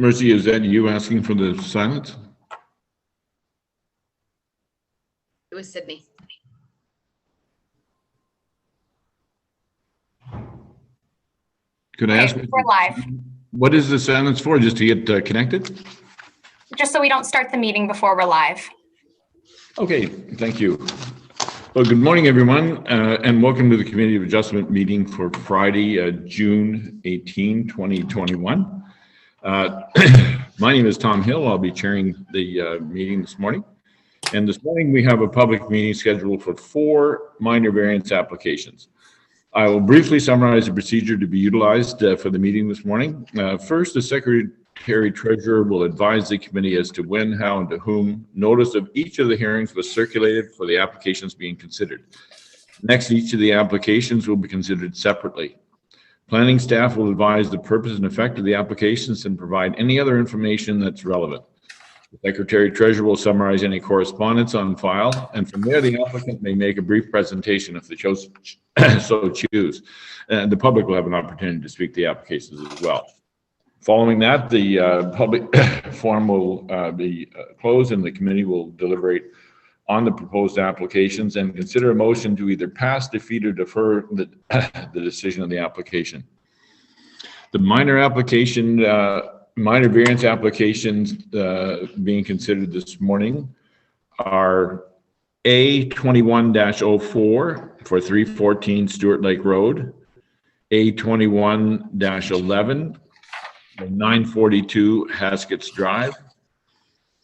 Mercy, is that you asking for the silence? It was Sydney. Could I ask? We're live. What is the silence for? Just to get connected? Just so we don't start the meeting before we're live. Okay, thank you. Well, good morning, everyone, and welcome to the Committee of Adjustment meeting for Friday, June 18, 2021. My name is Tom Hill. I'll be chairing the meeting this morning. And this morning we have a public meeting scheduled for 4 minor variance applications. I will briefly summarize the procedure to be utilized for the meeting this morning. First, the Secretary Treasurer will advise the committee as to when, how, and to whom notice of each of the hearings was circulated for the applications being considered. Next, each of the applications will be considered separately. Planning staff will advise the purpose and effect of the applications and provide any other information that's relevant. The Secretary Treasurer will summarize any correspondence on file, and from there the applicant may make a brief presentation if they so choose. And the public will have an opportunity to speak to the applications as well. Following that, the public forum will be closed and the committee will deliberate on the proposed applications and consider a motion to either pass, defeat, or defer the decision of the application. The minor variance applications being considered this morning are A21-04 for 314 Stewart Lake Road, A21-11 942 Haskets Drive,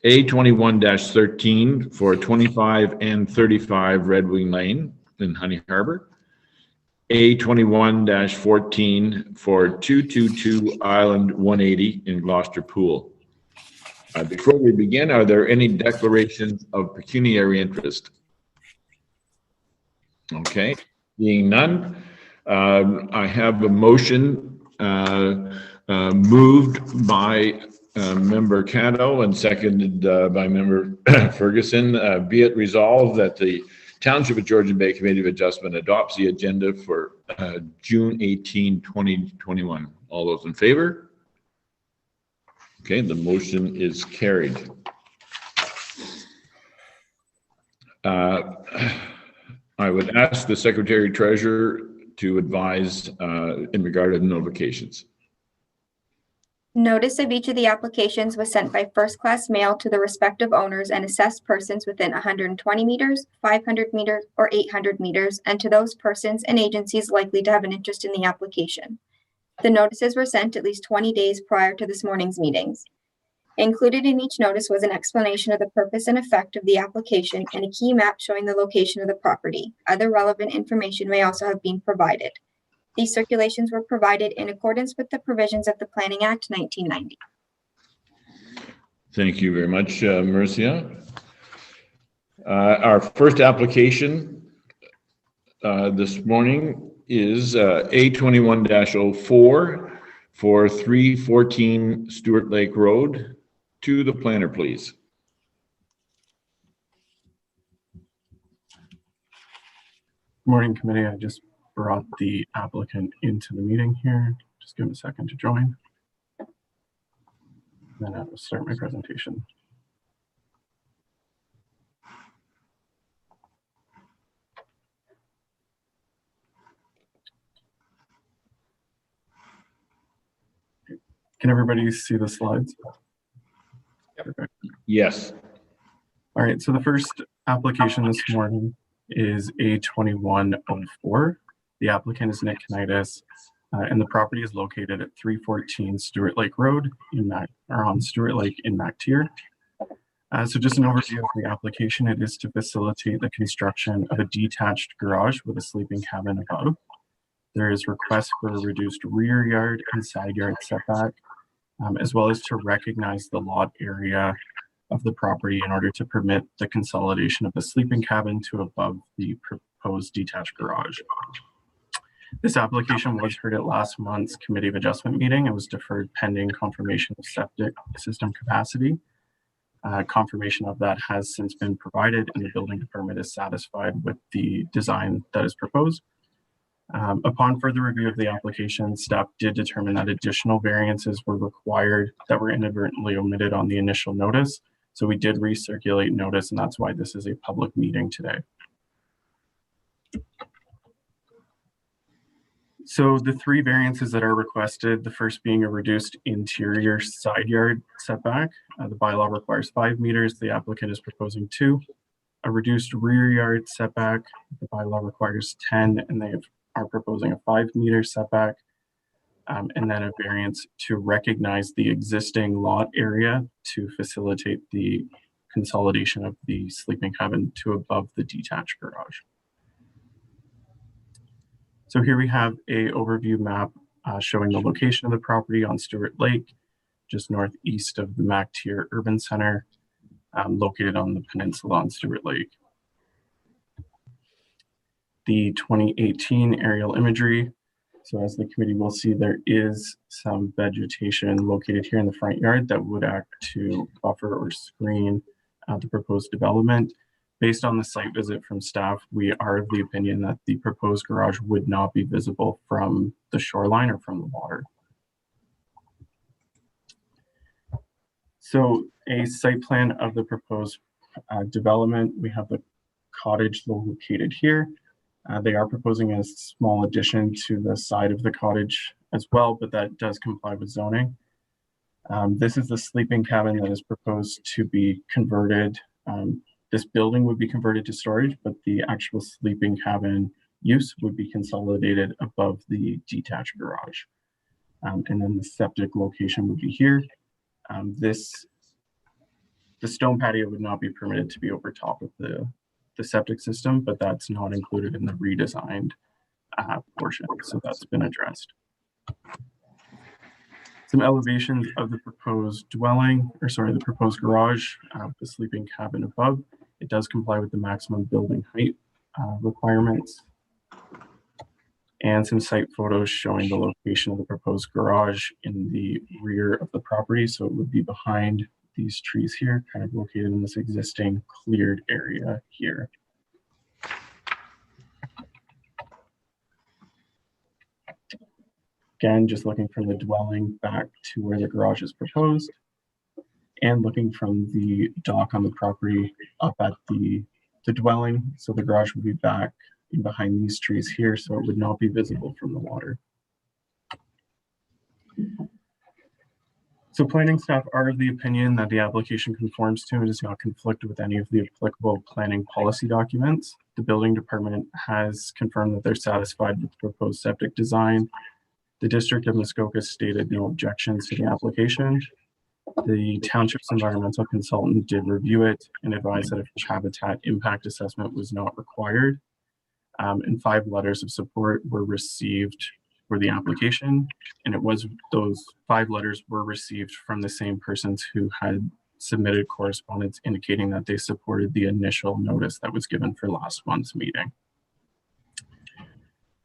A21-13 for 25 and 35 Red Wing Lane in Honey Harbor, A21-14 for 222 Island 180 in Gloucester Pool. Before we begin, are there any declarations of pecuniary interest? Okay, being none, I have a motion moved by Member Caddo and seconded by Member Ferguson. Be it resolved that the Township of Georgian Bay Committee of Adjustment adopts the agenda for June 18, 2021. All those in favor? Okay, the motion is carried. I would ask the Secretary Treasurer to advise in regard to notifications. Notice of each of the applications was sent by first-class mail to the respective owners and assessed persons within 120 meters, 500 meters, or 800 meters, and to those persons and agencies likely to have an interest in the application. The notices were sent at least 20 days prior to this morning's meetings. Included in each notice was an explanation of the purpose and effect of the application and a key map showing the location of the property. Other relevant information may also have been provided. These circulations were provided in accordance with the provisions of the Planning Act 1990. Thank you very much, Marcia. Our first application this morning is A21-04 for 314 Stewart Lake Road. To the planner, please. Good morning, committee. I just brought the applicant into the meeting here. Just give him a second to join. Then I will start my presentation. Can everybody see the slides? Perfect. Yes. All right, so the first application this morning is A21-04. The applicant is Nick Knightis, and the property is located at 314 Stewart Lake Road on Stewart Lake in Mactier. So just an overview of the application. It is to facilitate the construction of a detached garage with a sleeping cabin above. There is request for a reduced rear yard and side yard setback, as well as to recognize the lot area of the property in order to permit the consolidation of the sleeping cabin to above the proposed detached garage. This application was heard at last month's Committee of Adjustment meeting and was deferred pending confirmation of septic system capacity. Confirmation of that has since been provided and the building permit is satisfied with the design that is proposed. Upon further review of the application, staff did determine that additional variances were required that were inadvertently omitted on the initial notice. So we did recirculate notice, and that's why this is a public meeting today. So the three variances that are requested, the first being a reduced interior side yard setback. The bylaw requires 5 meters. The applicant is proposing 2. A reduced rear yard setback. The bylaw requires 10, and they are proposing a 5-meter setback. And then a variance to recognize the existing lot area to facilitate the consolidation of the sleeping cabin to above the detached garage. So here we have a overview map showing the location of the property on Stewart Lake, just northeast of the MacTier Urban Center, located on the peninsula on Stewart Lake. The 2018 aerial imagery. So as the committee will see, there is some vegetation located here in the front yard that would act to buffer or screen the proposed development. Based on the site visit from staff, we are of the opinion that the proposed garage would not be visible from the shoreline or from the water. So a site plan of the proposed development, we have the cottage located here. They are proposing a small addition to the side of the cottage as well, but that does comply with zoning. This is the sleeping cabin that is proposed to be converted. This building would be converted to storage, but the actual sleeping cabin use would be consolidated above the detached garage. And then the septic location would be here. The stone patio would not be permitted to be over top of the septic system, but that's not included in the redesigned portion, so that's been addressed. Some elevations of the proposed dwelling, or sorry, the proposed garage, the sleeping cabin above. It does comply with the maximum building height requirements. And some site photos showing the location of the proposed garage in the rear of the property. So it would be behind these trees here, kind of located in this existing cleared area here. Again, just looking from the dwelling back to where the garage is proposed, and looking from the dock on the property up at the dwelling. So the garage would be back in behind these trees here, so it would not be visible from the water. So planning staff are of the opinion that the application conforms to and does not conflict with any of the applicable planning policy documents. The building department has confirmed that they're satisfied with the proposed septic design. The District of Muskoka stated no objections to the application. The township's environmental consultant did review it and advised that a habitat impact assessment was not required. And 5 letters of support were received for the application. And those 5 letters were received from the same persons who had submitted correspondence indicating that they supported the initial notice that was given for last month's meeting.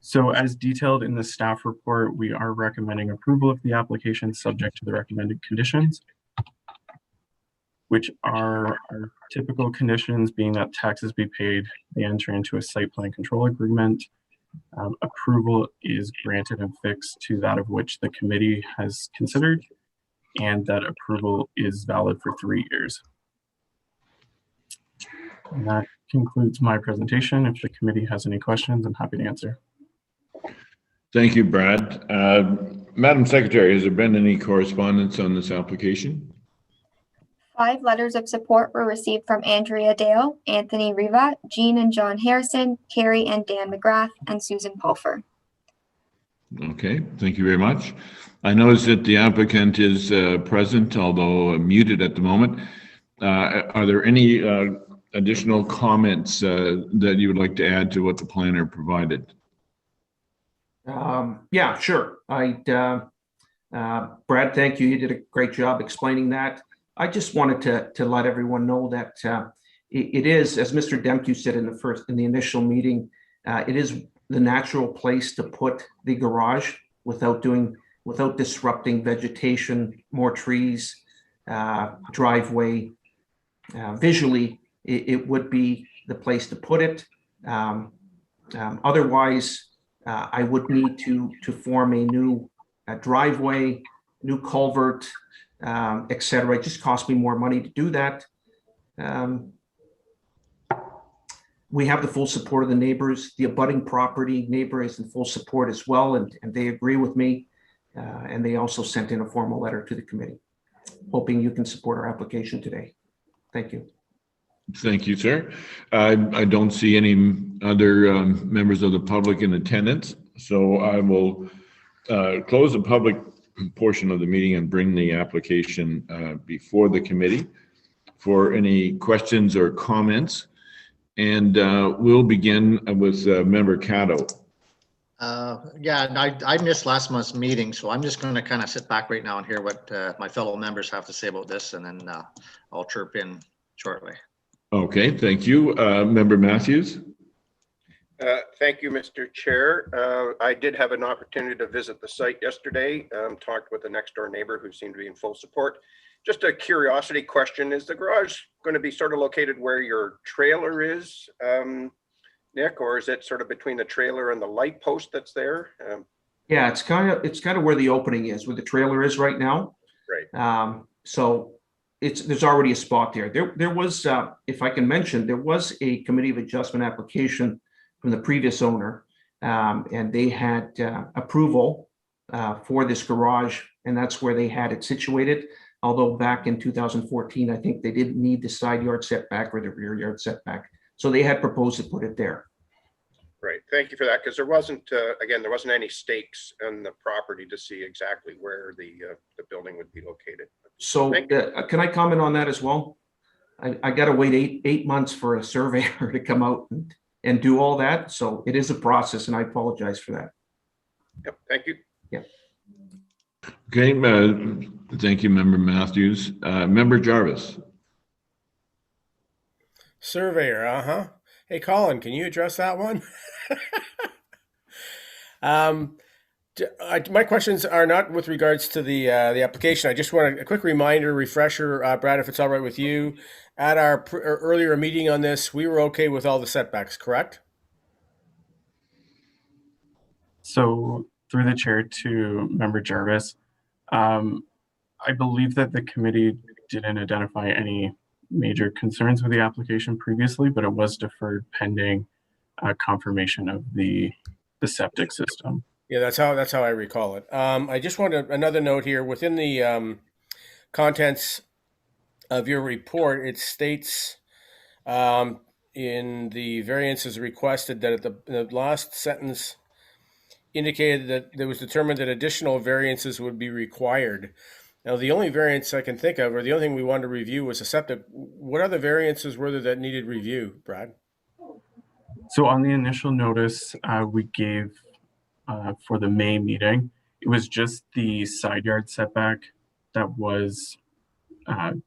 So as detailed in the staff report, we are recommending approval of the application subject to the recommended conditions, which are our typical conditions, being that taxes be paid, they enter into a site plan control agreement. Approval is granted and fixed to that of which the committee has considered, and that approval is valid for 3 years. And that concludes my presentation. If the committee has any questions, I'm happy to answer. Thank you, Brad. Madam Secretary, has there been any correspondence on this application? 5 letters of support were received from Andrea Dale, Anthony Riva, Jean and John Harrison, Carrie and Dan McGrath, and Susan Pulfer. Okay, thank you very much. I notice that the applicant is present, although muted at the moment. Are there any additional comments that you would like to add to what the planner provided? Yeah, sure. Brad, thank you. You did a great job explaining that. I just wanted to let everyone know that it is, as Mr. Demke said in the initial meeting, it is the natural place to put the garage without disrupting vegetation, more trees, driveway. Visually, it would be the place to put it. Otherwise, I would need to form a new driveway, new culvert, et cetera. It just cost me more money to do that. We have the full support of the neighbors. The abutting property neighbor is in full support as well, and they agree with me. And they also sent in a formal letter to the committee, hoping you can support our application today. Thank you. Thank you, sir. I don't see any other members of the public in attendance, so I will close the public portion of the meeting and bring the application before the committee for any questions or comments. And we'll begin with Member Caddo. Yeah, I missed last month's meeting, so I'm just going to kind of sit back right now and hear what my fellow members have to say about this, and then I'll chirp in shortly. Okay, thank you. Member Matthews. Thank you, Mr. Chair. I did have an opportunity to visit the site yesterday, talked with the next door neighbor who seemed to be in full support. Just a curiosity question, is the garage going to be sort of located where your trailer is, Nick, or is it sort of between the trailer and the light post that's there? Yeah, it's kind of where the opening is, where the trailer is right now. Right. So there's already a spot there. There was, if I can mention, there was a committee of adjustment application from the previous owner, and they had approval for this garage, and that's where they had it situated. Although back in 2014, I think they didn't need the side yard setback or the rear yard setback. So they had proposed to put it there. Right. Thank you for that, because there wasn't, again, there wasn't any stakes on the property to see exactly where the building would be located. So can I comment on that as well? I got to wait eight months for a surveyor to come out and do all that. So it is a process, and I apologize for that. Yep. Thank you. Yeah. Okay, thank you, Member Matthews. Member Jarvis. Surveyor, Hey, Colin, can you address that one? My questions are not with regards to the application. I just want a quick reminder, refresher, Brad, if it's all right with you. At our earlier meeting on this, we were okay with all the setbacks, correct? So through the chair to Member Jarvis, I believe that the committee didn't identify any major concerns with the application previously, but it was deferred pending confirmation of the septic system. Yeah, that's how I recall it. I just wanted another note here within the contents of your report. It states in the variances requested that the last sentence indicated that it was determined that additional variances would be required. Now, the only variance I can think of, or the only thing we wanted to review, was a septic. What other variances were there that needed review, Brad? So on the initial notice we gave for the May meeting, it was just the side yard setback that was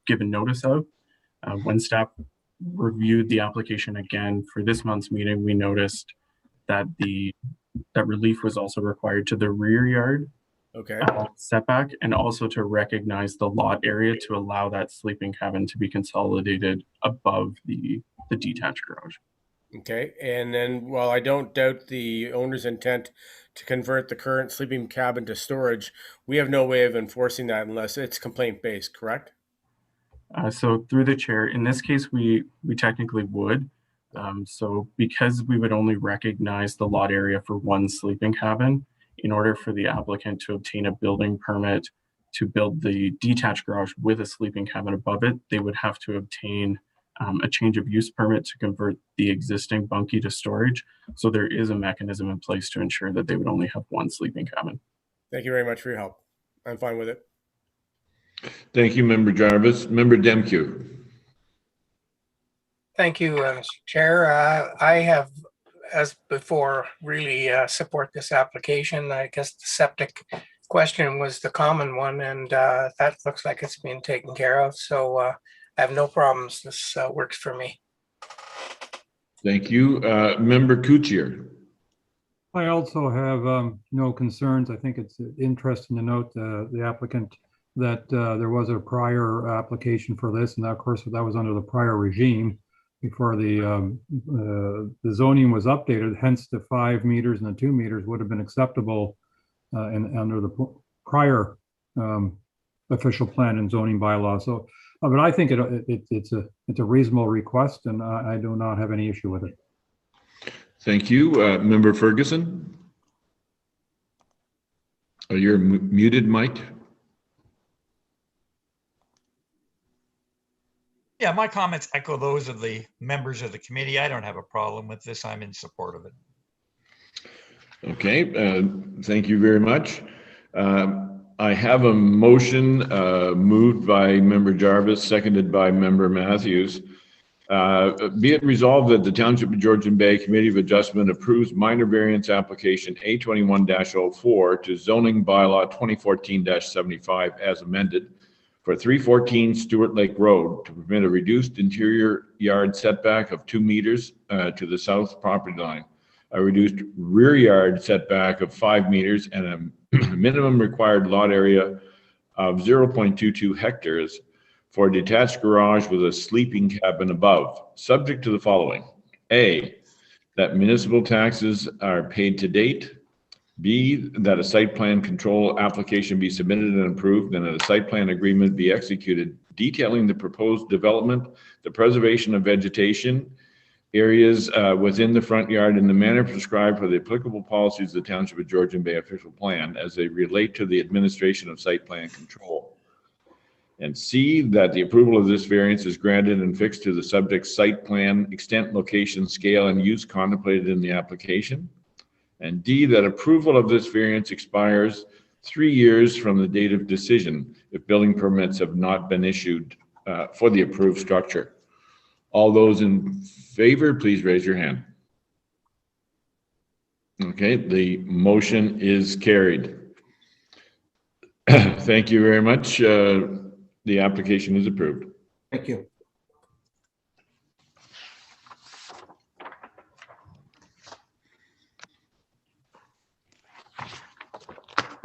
given notice of. When staff reviewed the application again for this month's meeting, we noticed that that relief was also required to the rear yard setback, and also to recognize the lot area to allow that sleeping cabin to be consolidated above the detached garage. Okay, and then while I don't doubt the owner's intent to convert the current sleeping cabin to storage, we have no way of enforcing that unless it's complaint-based, correct? So through the chair, in this case, we technically would. So because we would only recognize the lot area for one sleeping cabin, in order for the applicant to obtain a building permit to build the detached garage with a sleeping cabin above it, they would have to obtain a change of use permit to convert the existing bunkie to storage. So there is a mechanism in place to ensure that they would only have one sleeping cabin. Thank you very much for your help. I'm fine with it. Thank you, Member Jarvis. Member Demke. Thank you, Mr. Chair. I have, as before, really support this application. I guess the septic question was the common one, and that looks like it's being taken care of. So I have no problems. This works for me. Thank you. Member Kuchar. I also have no concerns. I think it's interesting to note the applicant that there was a prior application for this, and of course that was under the prior regime. the zoning was updated, hence the 5 meters and the 2 meters would have been acceptable under the prior official plan and zoning bylaw. So, but I think it's a reasonable request, and I do not have any issue with it. Thank you. Member Ferguson? Oh, you're muted, Mike. Yeah, my comments echo those of the members of the committee. I don't have a problem with this. I'm in support of it. Okay, thank you very much. I have a motion moved by Member Jarvis, seconded by Member Matthews. Be it resolved that the Township of Georgian Bay Committee of Adjustment approves minor variance application A21-04 to zoning bylaw 2014-75 as amended for 314 Stewart Lake Road to permit a reduced interior yard setback of 2 meters to the south property line, a reduced rear yard setback of 5 meters, and a minimum required lot area of 0.22 hectares for a detached garage with a sleeping cabin above, subject to the following. A, that municipal taxes are paid to date. B, that a site plan control application be submitted and approved, and that a site plan agreement be executed detailing the proposed development, the preservation of vegetation, areas within the front yard in the manner prescribed for the applicable policies of the Township of Georgian Bay official plan as they relate to the administration of site plan control. And C, that the approval of this variance is granted and fixed to the subject site plan, extent, location, scale, and use contemplated in the application. And D, that approval of this variance expires 3 years from the date of decision if building permits have not been issued for the approved structure. All those in favor, please raise your hand. Okay, the motion is carried. Thank you very much. The application is approved. Thank you.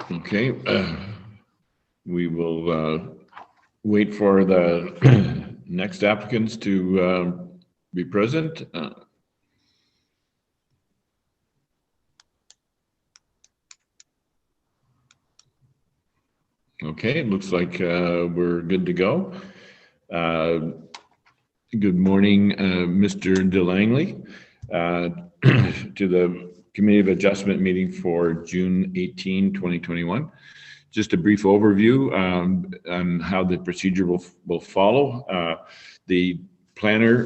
Okay, we will wait for the next applicants to be present. Okay, it looks like we're good to go. Good morning, Mr. DeLangley, to the Committee of Adjustment meeting for June 18, 2021. Just a brief overview on how the procedure will follow. The planner,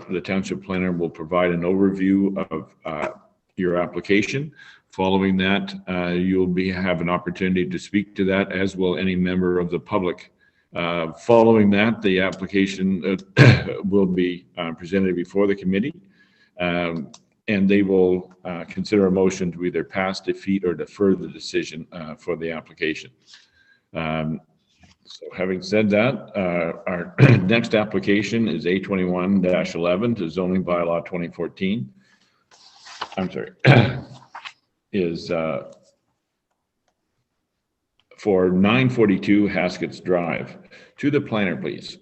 the township planner, will provide an overview of your application. Following that, you'll have an opportunity to speak to that, as will any member of the public. Following that, the application will be presented before the committee, and they will consider a motion to either pass, defeat, or defer the decision for the application. So having said that, our next application is A21-11 to zoning bylaw 2014. I'm sorry. Is for 942 Haskets Drive. To the planner, please.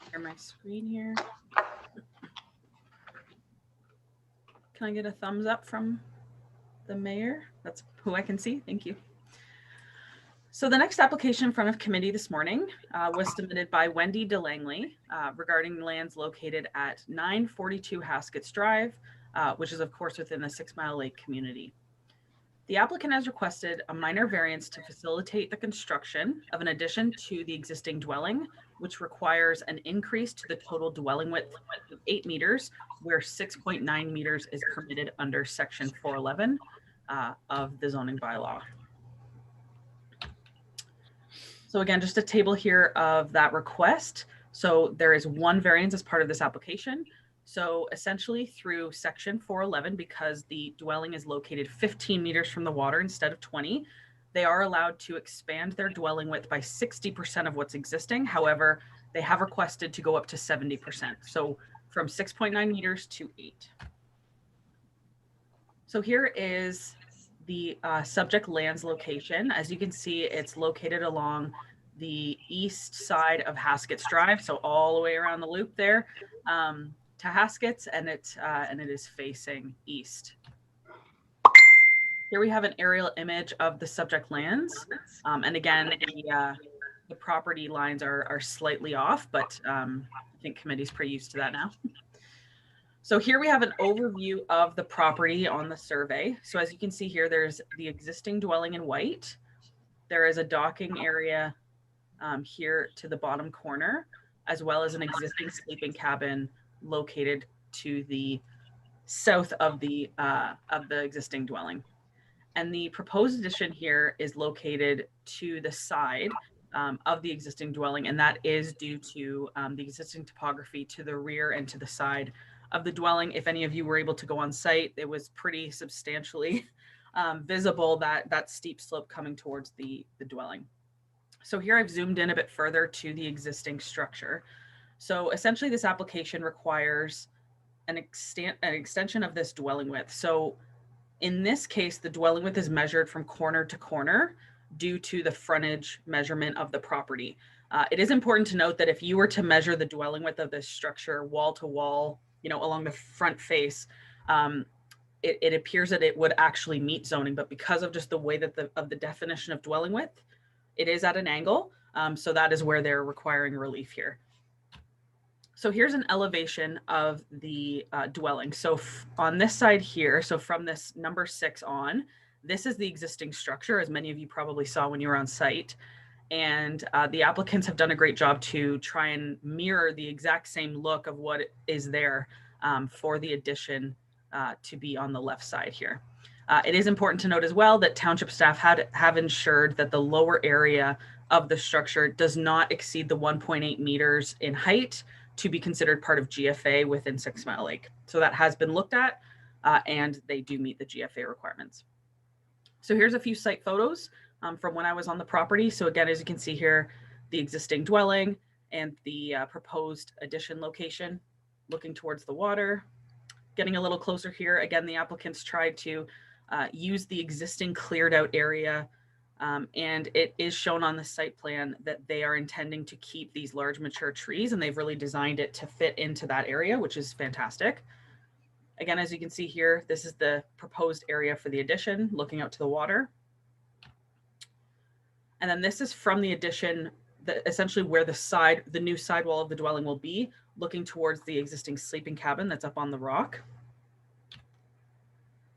Share my screen here. Can I get a thumbs up from the mayor? That's who I can see. Thank you. So the next application in front of committee this morning was submitted by Wendy DeLangley regarding lands located at 942 Haskets Drive, which is of course within the 6 Mile Lake community. The applicant has requested a minor variance to facilitate the construction of an addition to the existing dwelling, which requires an increase to the total dwelling width of 8 meters, where 6.9 meters is permitted under section 411 of the zoning bylaw. So again, just a table here of that request. So there is one variance as part of this application. So essentially through section 411, because the dwelling is located 15 meters from the water instead of 20, they are allowed to expand their dwelling width by 60% of what's existing. However, they have requested to go up to 70%. So from 6.9 meters to 8. So here is the subject land's location. As you can see, it's located along the east side of Haskett's Drive, so all the way around the loop there to Haskett's, and it is facing east. Here we have an aerial image of the subject lands, and again, the property lines are slightly off, but I think committee's pretty used to that now. So here we have an overview of the property on the survey. So as you can see here, there's the existing dwelling in white. There is a docking area here to the bottom corner, as well as an existing sleeping cabin located to the south of the existing dwelling. And the proposed addition here is located to the side of the existing dwelling, and that is due to the existing topography to the rear and to the side of the dwelling. If any of you were able to go on site, it was pretty substantially visible, that steep slope coming towards the dwelling. So here I've zoomed in a bit further to the existing structure. So essentially this application requires an extension of this dwelling width. So in this case, the dwelling width is measured from corner to corner due to the frontage measurement of the property. It is important to note that if you were to measure the dwelling width of this structure wall to wall, along the front face, it appears that it would actually meet zoning, but because of just the way that the definition of dwelling width, it is at an angle. So that is where they're requiring relief here. So here's an elevation of the dwelling. So on this side here, so from this number 6 on, this is the existing structure, as many of you probably saw when you were on site. And the applicants have done a great job to try and mirror the exact same look of what is there for the addition to be on the left side here. It is important to note as well that township staff have ensured that the lower area of the structure does not exceed the 1.8 meters in height to be considered part of GFA within 6 Mile Lake. So that has been looked at and they do meet the GFA requirements. So here's a few site photos from when I was on the property. So again, as you can see here, the existing dwelling and the proposed addition location looking towards the water. Getting a little closer here, again, the applicants tried to use the existing cleared out area, and it is shown on the site plan that they are intending to keep these large mature trees, and they've really designed it to fit into that area, which is fantastic. Again, as you can see here, this is the proposed area for the addition, looking out to the water. And then this is from the addition, essentially where the new sidewall of the dwelling will be, looking towards the existing sleeping cabin that's up on the rock.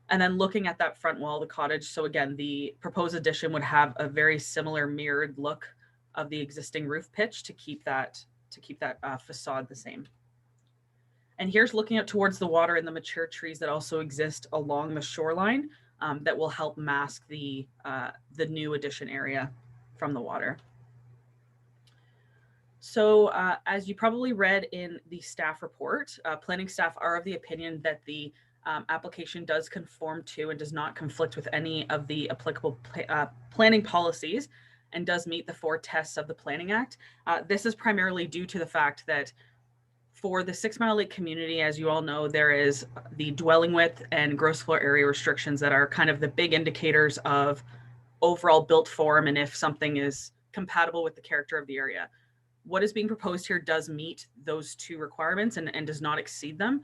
And then looking at that front wall of the cottage. So again, the proposed addition would have a very similar mirrored look of the existing roof pitch to keep that facade the same. And here's looking out towards the water and the mature trees that also exist along the shoreline that will help mask the new addition area from the water. So as you probably read in the staff report, planning staff are of the opinion that the application does conform to and does not conflict with any of the applicable planning policies and does meet the 4 tests of the Planning Act. This is primarily due to the fact that for the 6 Mile Lake community, as you all know, there is the dwelling width and gross floor area restrictions that are kind of the big indicators of overall built form and if something is compatible with the character of the area. What is being proposed here does meet those 2 requirements and does not exceed them.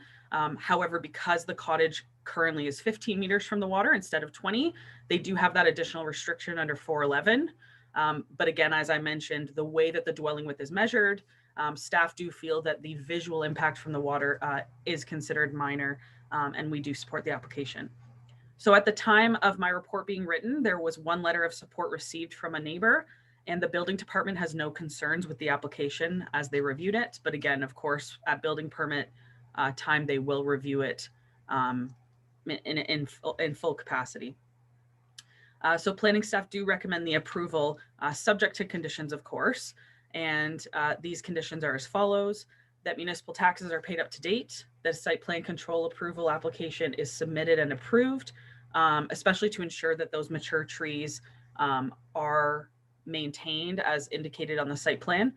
However, because the cottage currently is 15 meters from the water instead of 20, they do have that additional restriction under 411. But again, as I mentioned, the way that the dwelling width is measured, staff do feel that the visual impact from the water is considered minor, and we do support the application. So at the time of my report being written, there was 1 letter of support received from a neighbor, and the building department has no concerns with the application as they reviewed it. But again, of course, at building permit time, they will review it in full capacity. So planning staff do recommend the approval subject to conditions, of course. And these conditions are as follows: that municipal taxes are paid up to date, that a site plan control approval application is submitted and approved, especially to ensure that those mature trees are maintained as indicated on the site plan,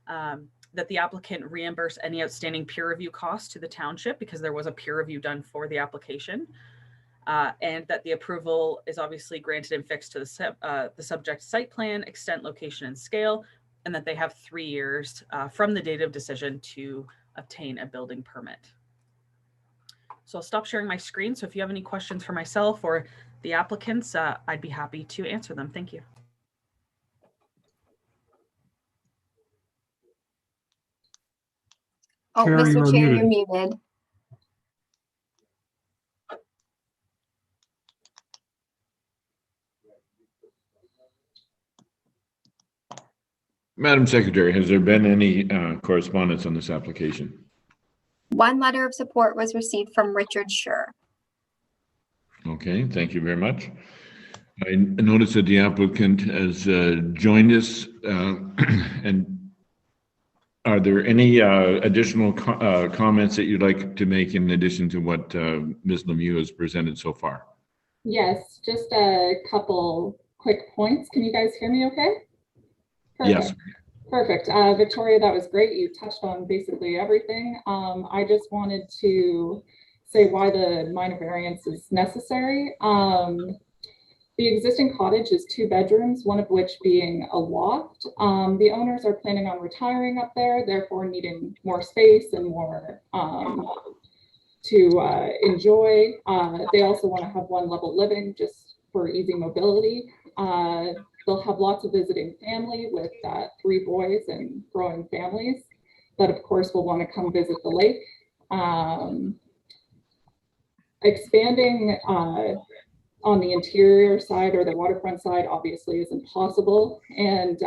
that the applicant reimburse any outstanding peer review costs to the township because there was a peer review done for the application, and that the approval is obviously granted and fixed to the subject site plan, extent, location, and scale and that they have 3 years from the date of decision to obtain a building permit. So I'll stop sharing my screen. So if you have any questions for myself or the applicants, I'd be happy to answer them. Thank you. Oh, Chair, you Mr. are Chair, muted. you're muted. Madam Secretary, has there been any correspondence on this application? One letter of support was received from Richard Schur. Okay, thank you very much. I noticed that the applicant has joined us, and are there any additional comments that you'd like to make in addition to what Ms. Lemieux has presented so far? Yes, just a couple quick points. Can you guys hear me okay? Perfect. Yes. Perfect. Victoria, that was great. You touched on basically everything. I just wanted to say why the minor variance is necessary. The existing cottage is 2 bedrooms, one of which being a loft. The owners are planning on retiring up there, therefore needing more space and more to enjoy. They also want to have 1 level living just for easy mobility. They'll have lots of visiting family with 3 boys and growing families that of course will want to come visit the lake. Expanding on the interior side or the waterfront side obviously is impossible. And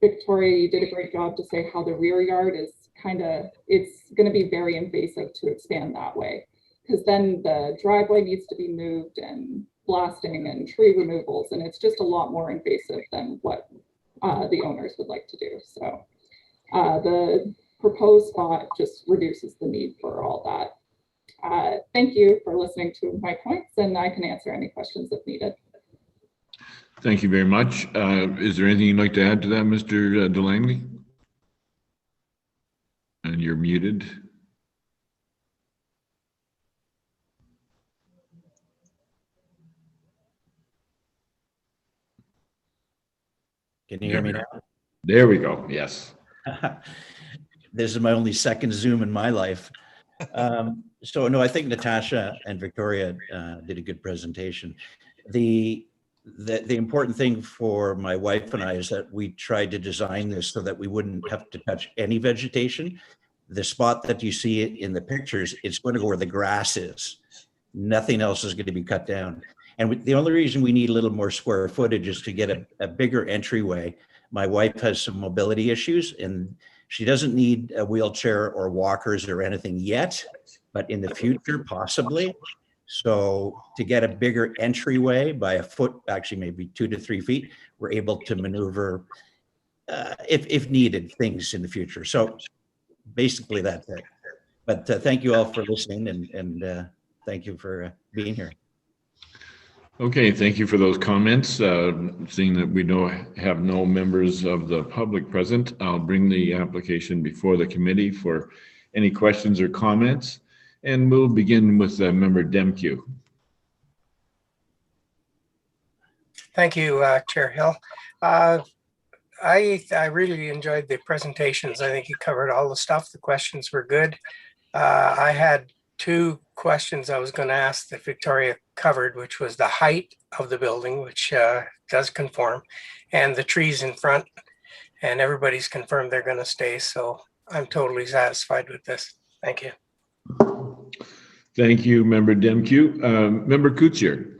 Victoria, you did a great job to say how the rear yard is it's going to be very invasive to expand that way, because then the driveway needs to be moved and blasting and tree removals, and it's just a lot more invasive than what the owners would like to do. So the proposed spot just reduces the need for all that. Thank you for listening to my points, and I can answer any questions if needed. Thank you very much. Is there anything you'd like to add to that, Mr. DeLangley? And you're muted. Can you hear me now? There we go. Yes. This is my only second Zoom in my life. So no, I think Natasha and Victoria did a good presentation. The important thing for my wife and I is that we tried to design this so that we wouldn't have to touch any vegetation. The spot that you see in the pictures, it's going to go where the grass is. Nothing else is going to be cut down. And the only reason we need a little more square footage is to get a bigger entryway. My wife has some mobility issues and she doesn't need a wheelchair or walkers or anything yet, but in the future, possibly. So to get a bigger entryway by a foot, actually maybe 2 to 3 feet, we're able to maneuver, if needed, things in the future. So basically that's it. But thank you all for listening and thank you for being here. Okay, thank you for those comments. Seeing that we have no members of the public present, I'll bring the application before the committee for any questions or comments. And we'll begin with member Demke. Thank you, Chair Hill. I really enjoyed the presentations. I think you covered all the stuff. The questions were good. I had 2 questions I was going to ask that Victoria covered, which was the height of the building, which does conform, and the trees in front. And everybody's confirmed they're going to stay. So I'm totally satisfied with this. Thank you. Thank you, member Demke. Member Kutsier.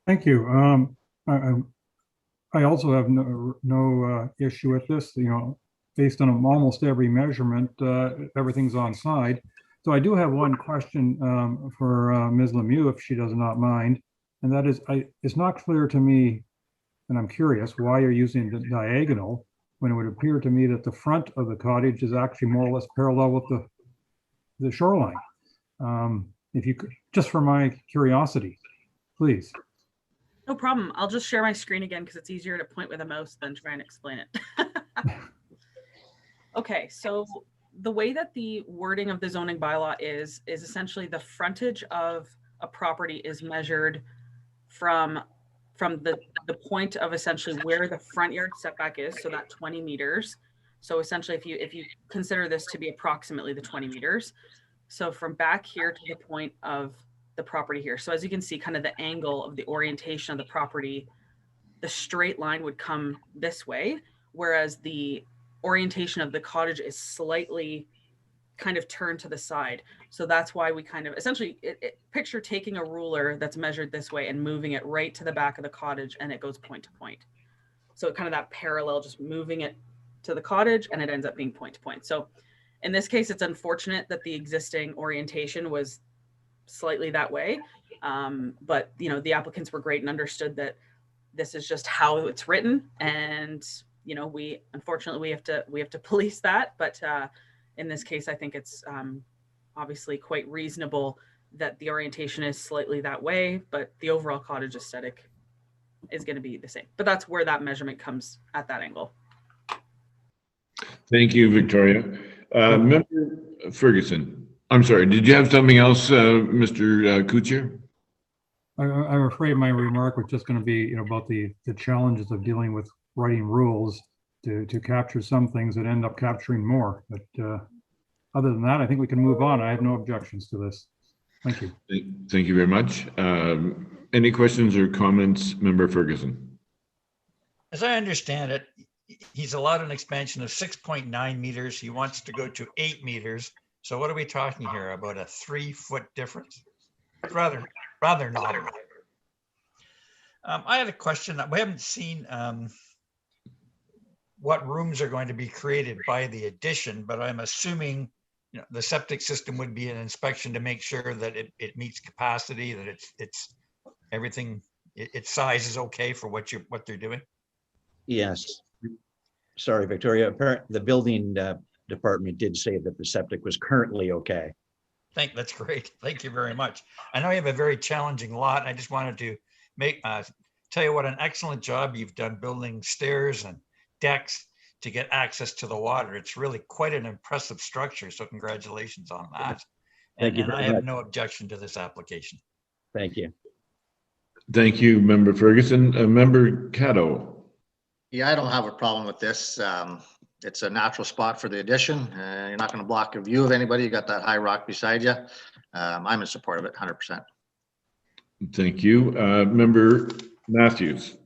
Thank you. I also have no issue with this. You know, based on almost every measurement, everything's on side. So I do have one question for Ms. Lemieux, if she does not mind, and that is, it's not clear to me, and I'm curious, why you're using the diagonal when it would appear to me that the front of the cottage is actually more or less parallel with the shoreline. If you could, just for my curiosity, please. No problem. I'll just share my screen again because it's easier to point with a mouse than try and explain it. Okay, so the way that the wording of the zoning bylaw is essentially the frontage of a property is measured from from the point of essentially where the front yard setback is, so that 20 meters. So essentially, if you consider this to be approximately the 20 meters, so from back here to the point of the property here. So as you can see, kind of the angle of the orientation of the property, the straight line would come this way, whereas the orientation of the cottage is slightly kind of turned to the side. So that's why we kind of essentially picture taking a ruler that's measured this way and moving it right to the back of the cottage, and it goes point to point. So kind of that parallel, just moving it to the cottage, and it ends up being point to point. So in this case, it's unfortunate that the existing orientation was slightly that way. But you know, the applicants were great and understood that this is just how it's written. And, you know, we unfortunately we have to police that. But in this case, I think it's obviously quite reasonable that the orientation is slightly that way, but the overall cottage aesthetic is going to be the same. But that's where that measurement comes at that angle. Thank you, Victoria. Member Ferguson, I'm sorry, did you have something else, Mr. Kuchar? I'm afraid my remark was just going to be, you know, about the challenges of dealing with writing rules to capture some things that end up capturing more. But other than that, I think we can move on. I have no objections to this. Thank you. Thank you very much. Any questions or comments, Member Ferguson? As I understand it, he's allowed an expansion of 6.9 meters. He wants to go to 8 meters. So what are we talking here? About a 3-foot difference? Rather nominal. I had a question. We haven't seen what rooms are going to be created by the addition, but I'm assuming, you know, the septic system would be an inspection to make sure that it meets capacity, that it's everything, its size is okay for what they're doing. Yes. Sorry, Victoria. The building department did say that the septic was currently okay. That's great. Thank you very much. I know you have a very challenging lot. I just wanted to tell you what an excellent job you've done building stairs and decks to get access to the water. It's really quite an impressive structure. So congratulations on that. Thank you and I very have much. no objection to this application. Thank you. Thank you, Member Ferguson. Member Caddo. Yeah, I don't have a problem with this. It's a natural spot for the addition. You're not going to block a view of anybody. You got that high rock beside you. I'm in support of it, 100%. Thank you. Member Matthews.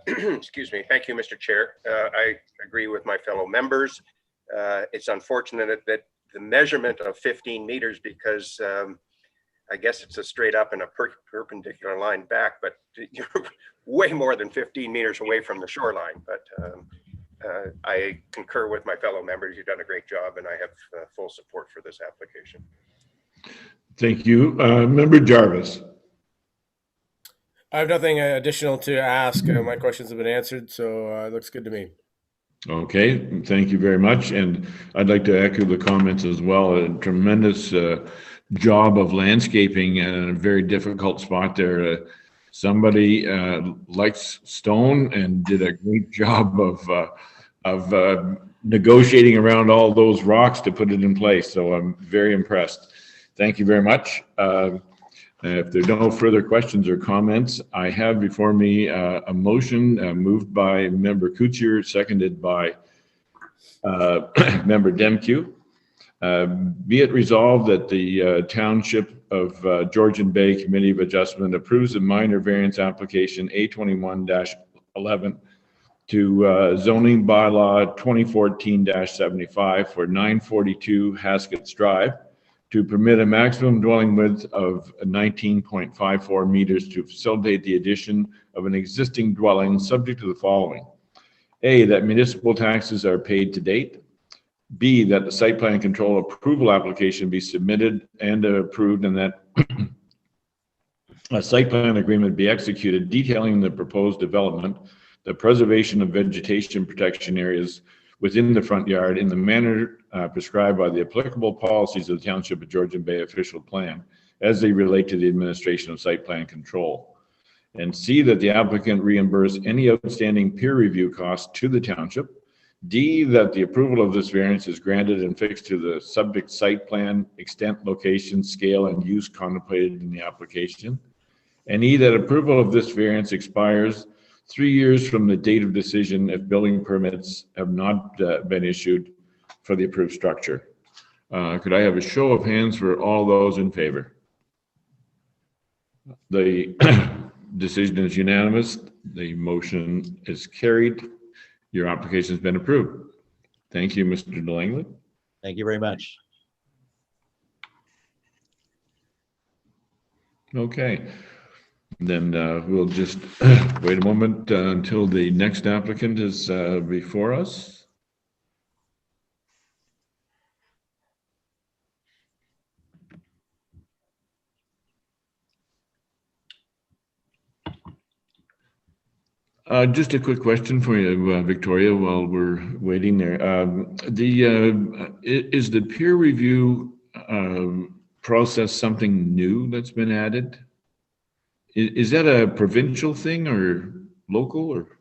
Excuse me. Thank you, Mr. Chair. I agree with my fellow members. It's unfortunate that the measurement of 15 meters, because I guess it's a straight up and a perpendicular line back, but you're way more than 15 meters away from the shoreline. But I concur with my fellow members. You've done a great job, and I have full support for this application. Thank you. Member Jarvis. I have nothing additional to ask. My questions have been answered, so it looks good to me. Okay, thank you very much. And I'd like to echo the comments as well. A tremendous job of landscaping in a very difficult spot there. Somebody likes stone and did a great job of negotiating around all those rocks to put it in place. So I'm very impressed. Thank you very much. If there are no further questions or comments, I have before me a motion moved by Member Kuchar, seconded by Member Demkew. Be it resolved that the Township of Georgian Bay Committee of Adjustment approves a minor variance application A21-11 to zoning bylaw 2014-75 for 942 Haskets Drive to permit a maximum dwelling width of 19.54 meters to facilitate the addition of an existing dwelling subject to the following. A, that municipal taxes are paid to date. B, that the site plan control approval application be submitted and approved, and that a site plan agreement be executed detailing the proposed development, the preservation of vegetation protection areas within the front yard in the manner prescribed by the applicable policies of the Township of Georgian Bay official plan as they relate to the administration of site plan control. And C, that the applicant reimburse any outstanding peer review costs to the township. D, that the approval of this variance is granted and fixed to the subject site plan, extent, location, scale, and use contemplated in the application. And E, that approval of this variance expires 3 years from the date of decision if building permits have not been issued for the approved structure. Could I have a show of hands for all those in favor? The decision is unanimous. The motion is carried. Your application has been approved. Thank you, Mr. DeLangley. Thank you very much. Okay. Then we'll just wait a moment until the next applicant is before us. Just a quick question for you, Victoria, while we're waiting there. Is the peer review process something new that's been added? Is that a provincial thing or local or?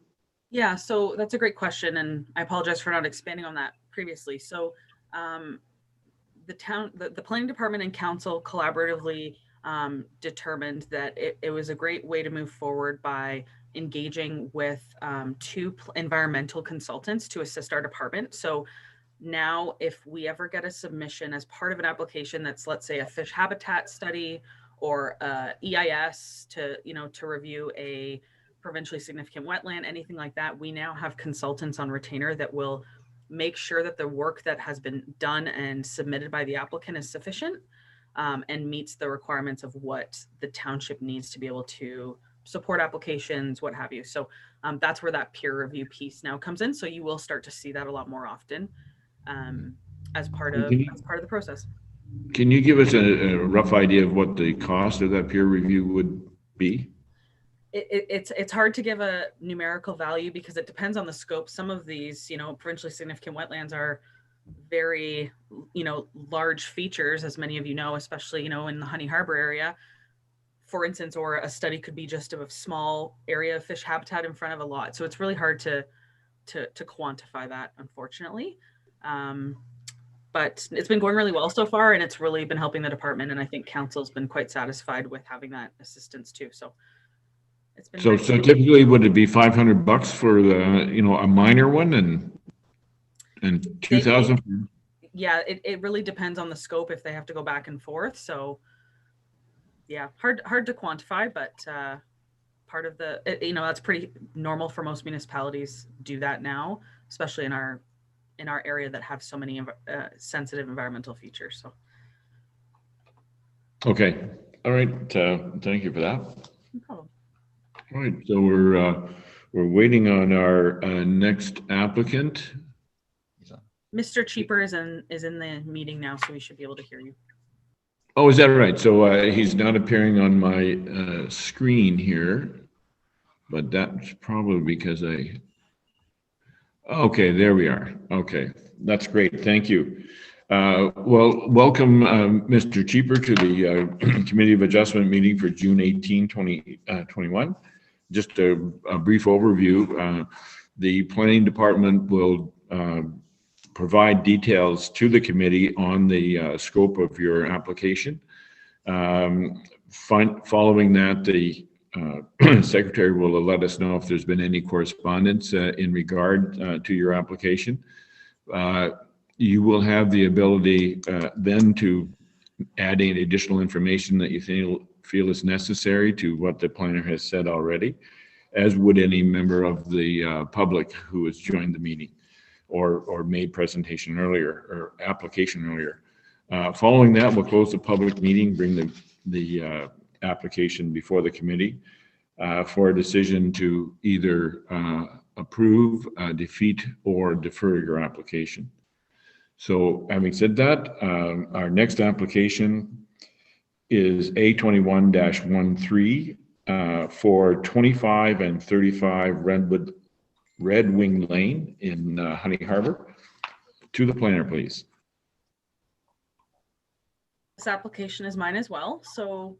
Yeah, so that's a great question, and I apologize for not expanding on that previously. So the planning department and council collaboratively determined that it was a great way to move forward by engaging with two environmental consultants to assist our department. So now if we ever get a submission as part of an application that's, let's say, a fish habitat study or EIS to review a provincially significant wetland, anything like that, we now have consultants on retainer that will make sure that the work that has been done and submitted by the applicant is sufficient and meets the requirements of what the township needs to be able to support applications, what have you. So that's where that peer review piece now comes in. So you will start to see that a lot more often as part of the process. Can you give us a rough idea of what the cost of that peer review would be? It's hard to give a numerical value because it depends on the scope. Some of these, provincially significant wetlands are very, large features, as many of you know, especially, in the Honey Harbor area, for instance, or a study could be just of a small area of fish habitat in front of a lot. So it's really hard to quantify that, unfortunately. But it's been going really well so far, and it's really been helping the department. And I think council's been quite satisfied with having that assistance too. So it's been so typically would it be $500 for the a minor one and 2,000? Yeah, it really depends on the scope if they have to go back and forth. So yeah, hard to quantify, but part of the that's pretty normal for most municipalities do that now, especially in our area that have so many sensitive environmental features. So okay, all right, thank you for that. No problem. All right, so we're waiting on our next applicant. Mr. Cheaper is in the meeting now, so we should be able to hear you. Oh, is that right? So he's not appearing on my screen here, but that's probably because okay, there we are. Okay, that's great. Thank you. Well, welcome, Mr. Cheaper, to the Committee of Adjustment meeting for June 18, 2021. Just a brief overview. The planning department will provide details to the committee on the scope of your application. Following that, the secretary will let us know if there's been any correspondence in regard to your application. You will have the ability then to add any additional information that you feel is necessary to what the planner has said already, as would any member of the public who has joined the meeting or made presentation earlier or application earlier. Following that, we'll close the public meeting, bring the application before the committee for a decision to either approve, defeat, or defer your application. So having said that, our next application is A21-13 for 25 and 35 Red Wing Lane in Honey Harbor. To the planner, please. This application is mine as well. So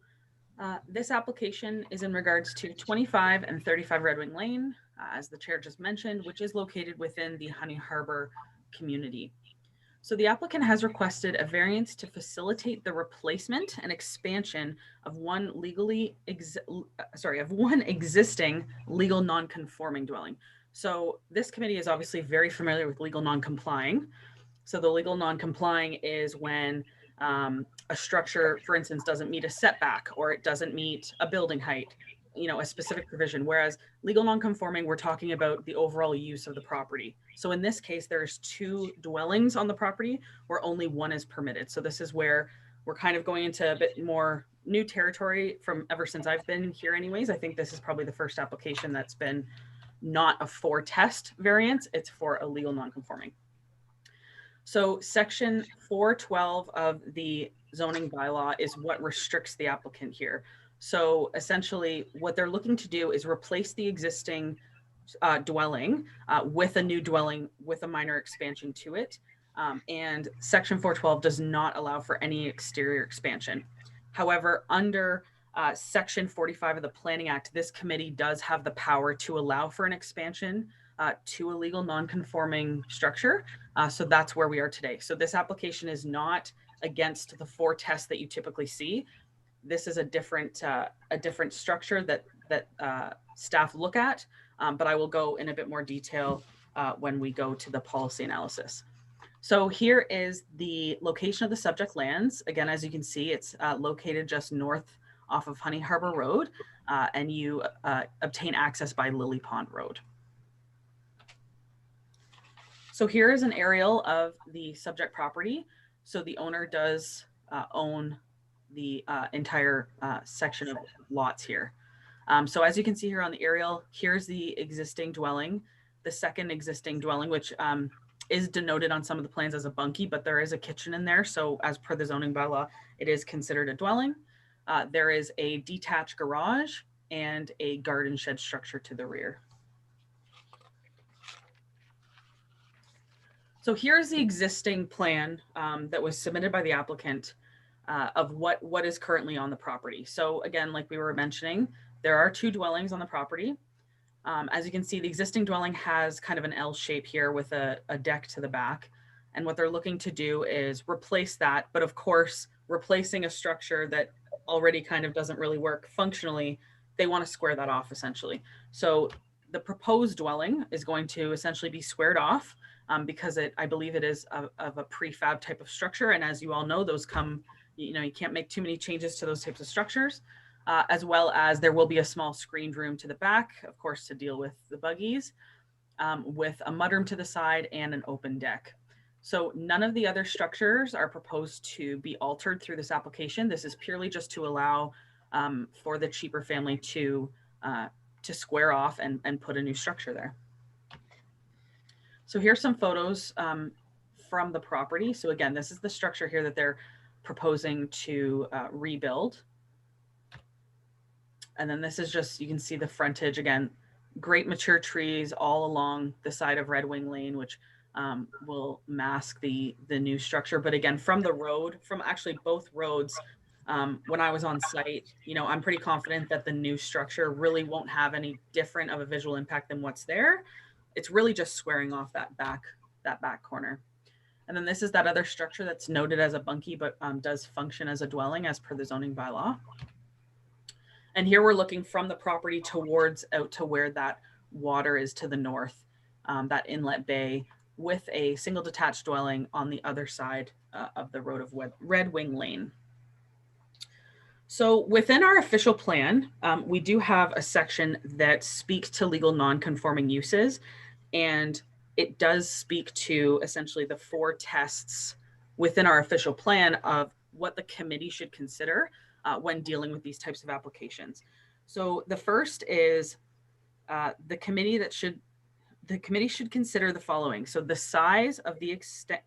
this application is in regards to 25 and 35 Red Wing Lane, as the chair just mentioned, which is located within the Honey Harbor community. So the applicant has requested a variance to facilitate the replacement and expansion of one existing legal non-conforming dwelling. So this committee is obviously very familiar with legal non-complying. So the legal non-complying is when a structure, for instance, doesn't meet a setback or it doesn't meet a building height, a specific provision. Whereas legal non-conforming, we're talking about the overall use of the property. So in this case, there's 2 dwellings on the property where only one is permitted. So this is where we're kind of going into a bit more new territory from ever since I've been here anyways. I think this is probably the first application that's been not a for test variance, it's for a legal non-conforming. So section 412 of the zoning bylaw is what restricts the applicant here. So essentially what they're looking to do is replace the existing dwelling with a new dwelling with a minor expansion to it. And section 412 does not allow for any exterior expansion. However, under section 45 of the Planning Act, this committee does have the power to allow for an expansion to a legal non-conforming structure. So that's where we are today. So this application is not against the 4 tests that you typically see. This is a different structure that staff look at, but I will go in a bit more detail when we go to the policy analysis. So here is the location of the subject lands. Again, as you can see, it's located just north off of Honey Harbor Road, and you obtain access by Lily Pond Road. So here is an aerial of the subject property. So the owner does own the entire section of lots here. So as you can see here on the aerial, here's the existing dwelling, the second existing dwelling, which is denoted on some of the plans as a bunkie, but there is a kitchen in there. So as per the zoning bylaw, it is considered a dwelling. There is a detached garage and a garden shed structure to the rear. So here's the existing plan that was submitted by the applicant of what is currently on the property. So again, like we were mentioning, there are 2 dwellings on the property. As you can see, the existing dwelling has kind of an L shape here with a deck to the back. And what they're looking to do is replace that. But of course, replacing a structure that already kind of doesn't really work functionally, they want to square that off essentially. So the proposed dwelling is going to essentially be squared off because I believe it is of a prefab type of structure. And as you all know, those come, you can't make too many changes to those types of structures. As well as there will be a small screened room to the back, of course, to deal with the buggies, with a mudroom to the side and an open deck. So none of the other structures are proposed to be altered through this application. This is purely just to allow for the cheaper family to square off and put a new structure there. So here's some photos from the property. So again, this is the structure here that they're proposing to rebuild. And then this is just, you can see the frontage again, great mature trees all along the side of Red Wing Lane, which will mask the new structure. But again, from the road, from actually both roads, when I was on site, I'm pretty confident that the new structure really won't have any different of a visual impact than what's there. It's really just squaring off that back corner. And then this is that other structure that's noted as a bunkie, but does function as a dwelling as per the zoning bylaw. And here we're looking from the property towards out to where that water is to the north, that inlet bay with a single detached dwelling on the other side of the road of Red Wing Lane. So within our official plan, we do have a section that speaks to legal non-conforming uses, and it does speak to essentially the 4 tests within our official plan of what the committee should consider when dealing with these types of applications. So the first is the committee should consider the following. So the size of the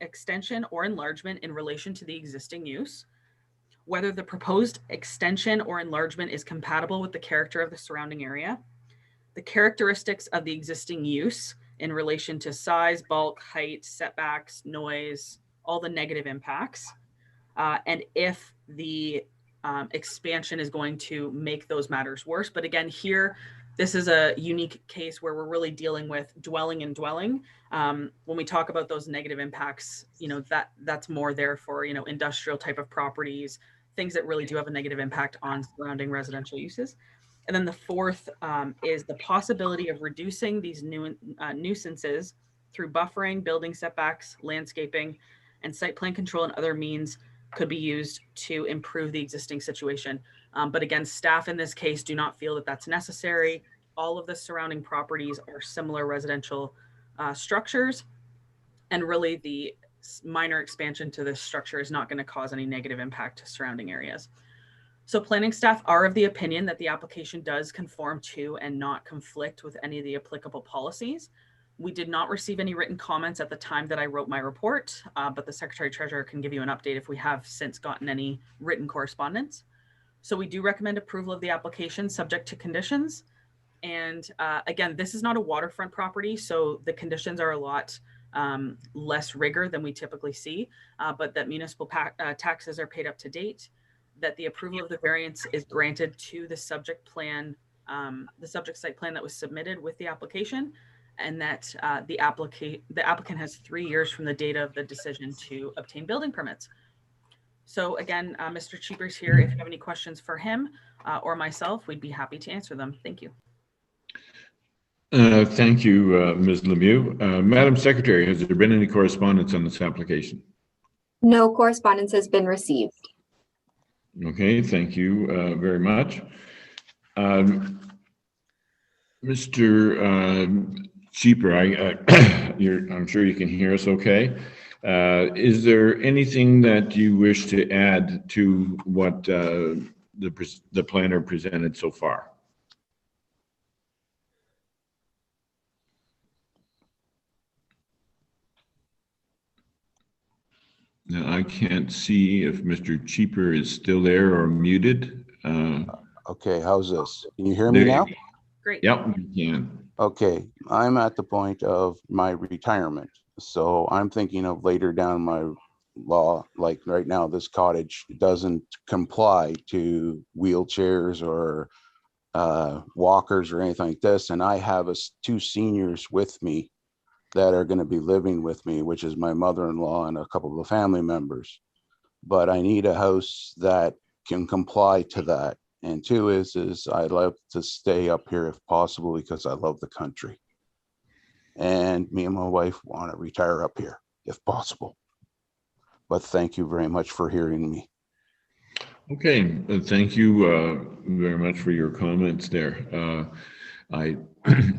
extension or enlargement in relation to the existing use, whether the proposed extension or enlargement is compatible with the character of the surrounding area, the characteristics of the existing use in relation to size, bulk, height, setbacks, noise, all the negative impacts, and if the expansion is going to make those matters worse. But again, here, This is a unique case where we're really dealing with dwelling and dwelling. When we talk about those negative impacts, that's more there for, industrial type of properties, things that really do have a negative impact on surrounding residential uses. And then the fourth is the possibility of reducing these nuisances through buffering, building setbacks, landscaping, and site plan control and other means could be used to improve the existing situation. But again, staff in this case do not feel that that's necessary. All of the surrounding properties are similar residential structures, and really the minor expansion to this structure is not going to cause any negative impact to surrounding areas. So planning staff are of the opinion that the application does conform to and not conflict with any of the applicable policies. We did not receive any written comments at the time that I wrote my report, but the Secretary Treasurer can give you an update if we have since gotten any written correspondence. So we do recommend approval of the application subject to conditions. And again, this is not a waterfront property, so the conditions are a lot less rigor than we typically see, but that municipal taxes are paid up to date, that the approval of the variance is granted to the subject plan, the subject site plan that was submitted with the application, and that the applicant has 3 years from the date of the decision to obtain building permits. So again, Mr. Cheaper's here. If you have any questions for him or myself, we'd be happy to answer them. Thank you. Thank you, Ms. Lemieux. Madam Secretary, has there been any correspondence on this application? No correspondence has been received. Okay, thank you very much. Mr. Cheaper, I'm sure you can hear us okay. Is there anything that you wish to add to what the planner presented so far? Now, I can't see if Mr. Cheaper is still there or muted. Okay, how's this? Can you hear me now? Great. Yep, we can. Okay, I'm at the point of my retirement. So I'm thinking of later down my law, like right now, this cottage doesn't comply to wheelchairs or walkers or anything like this. And I have two seniors with me that are going to be living with me, which is my mother-in-law and a couple of family members. But I need a house that can comply to that. And two is I'd love to stay up here if possible because I love the country. And me and my wife want to retire up here if possible. But thank you very much for hearing me. Okay, thank you very much for your comments there.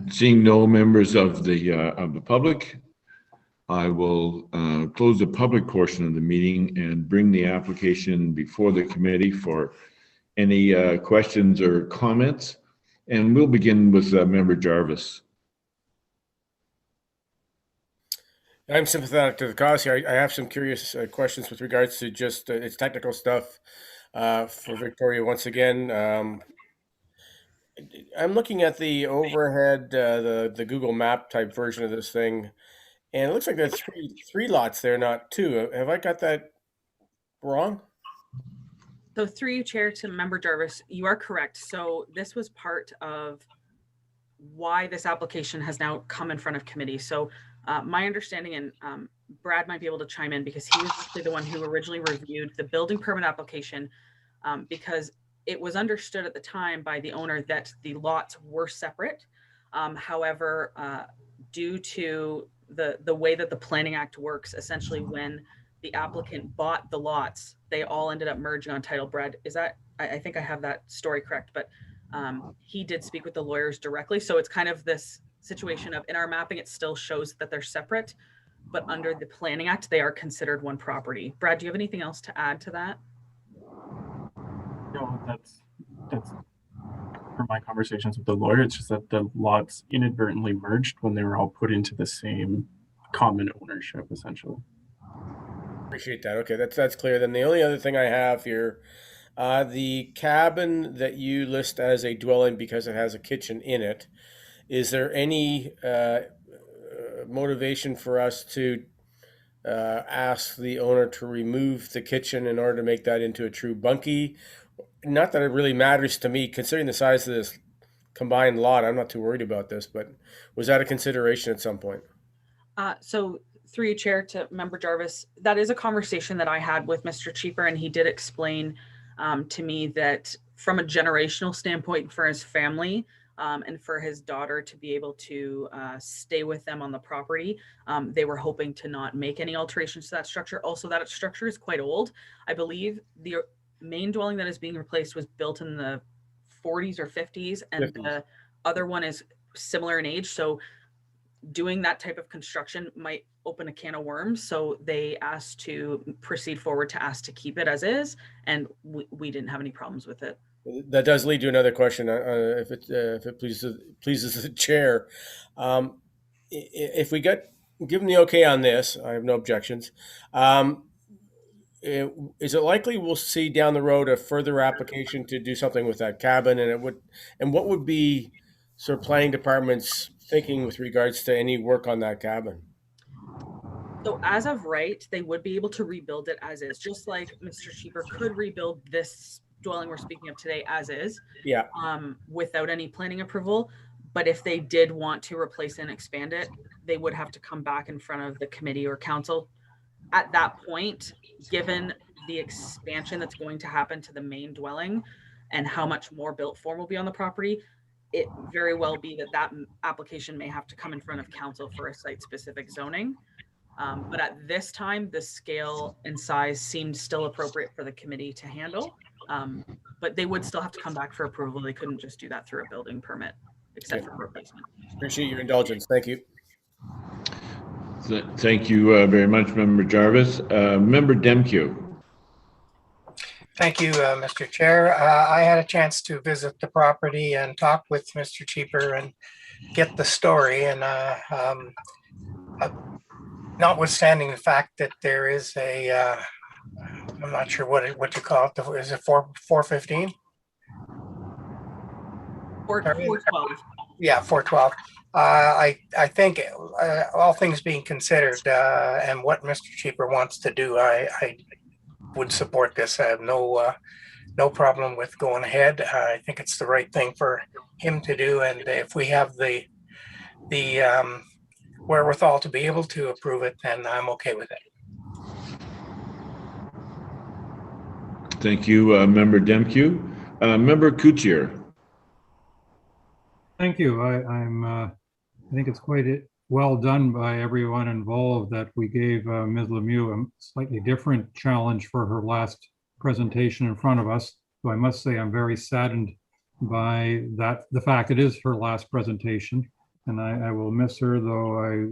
Seeing no members of the public, I will close the public portion of the meeting and bring the application before the committee for any questions or comments. And we'll begin with Member Jarvis. I'm sympathetic to the cause here. I have some curious questions with regards to just its technical stuff for Victoria once again. I'm looking at the overhead, the Google Map type version of this thing, and it looks like there's three lots there, not two. Have I got that wrong? So through you, Chair, to Member Jarvis, you are correct. So this was part of why this application has now come in front of committee. So my understanding, and Brad might be able to chime in because he was actually the one who originally reviewed the building permit application because it was understood at the time by the owner that the lots were separate. However, due to the way that the Planning Act works, essentially when the applicant bought the lots, they all ended up merging on title. Brad, is that, I think I have that story correct, but he did speak with the lawyers directly. So it's kind of this situation of, in our mapping, it still shows that they're separate, but under the Planning Act, they are considered one property. Brad, do you have anything else to add to that? No, that's from my conversations with the lawyer. It's just that the lots inadvertently merged when they were all put into the same common ownership, essentially. Appreciate that. Okay, that's clear. Then the only other thing I have here, the cabin that you list as a dwelling because it has a kitchen in it, is there any motivation for us to ask the owner to remove the kitchen in order to make that into a true bunkie? Not that it really matters to me, considering the size of this combined lot, I'm not too worried about this, but was that a consideration at some point? So through you, Chair, to Member Jarvis, that is a conversation that I had with Mr. Cheaper, and he did explain to me that from a generational standpoint for his family and for his daughter to be able to stay with them on the property, they were hoping to not make any alterations to that structure. Also, that structure is quite old. I believe the main dwelling that is being replaced was built in the 40s or 50s, and 50s. the other one is similar in age. So doing that type of construction might open a can of worms. So they asked to proceed forward to ask to keep it as is, and we didn't have any problems with it. That does lead to another question, if it pleases the chair. If we give them the okay on this, I have no objections. Is it likely we'll see down the road a further application to do something with that cabin, and what would be sort of planning department's thinking with regards to any work on that cabin? So as of right, they would be able to rebuild it as is, just like Mr. Cheaper could rebuild this dwelling we're speaking of today as is, Yeah. Without any planning approval. But if they did want to replace and expand it, they would have to come back in front of the committee or council. At that point, given the expansion that's going to happen to the main dwelling and how much more built form will be on the property, it very well be that application may have to come in front of council for a site-specific zoning. But at this time, the scale and size seemed still appropriate for the committee to handle. But they would still have to come back for approval. They couldn't just do that through a building permit, except for replacement. Appreciate your indulgence. Thank you. Thank you very much, Member Jarvis. Member Demkew. Thank you, Mr. Chair. I had a chance to visit the property and talk with Mr. Cheaper and get the story. And notwithstanding the fact that there is a, I'm not sure what you call it. Is it 415? 412. Yeah, 412. I think all things being considered and what Mr. Cheaper wants to do, I would support this. I have no problem with going ahead. I think it's the right thing for him to do, and if we have the wherewithal to be able to approve it, then I'm okay with it. Thank you, Member Demkew. Member Kuchar. Thank you. I think it's quite well done by everyone involved that we gave Ms. Lemieux a slightly different challenge for her last presentation in front of us. So I must say I'm very saddened by that, the fact it is her last presentation, and I will miss her, though I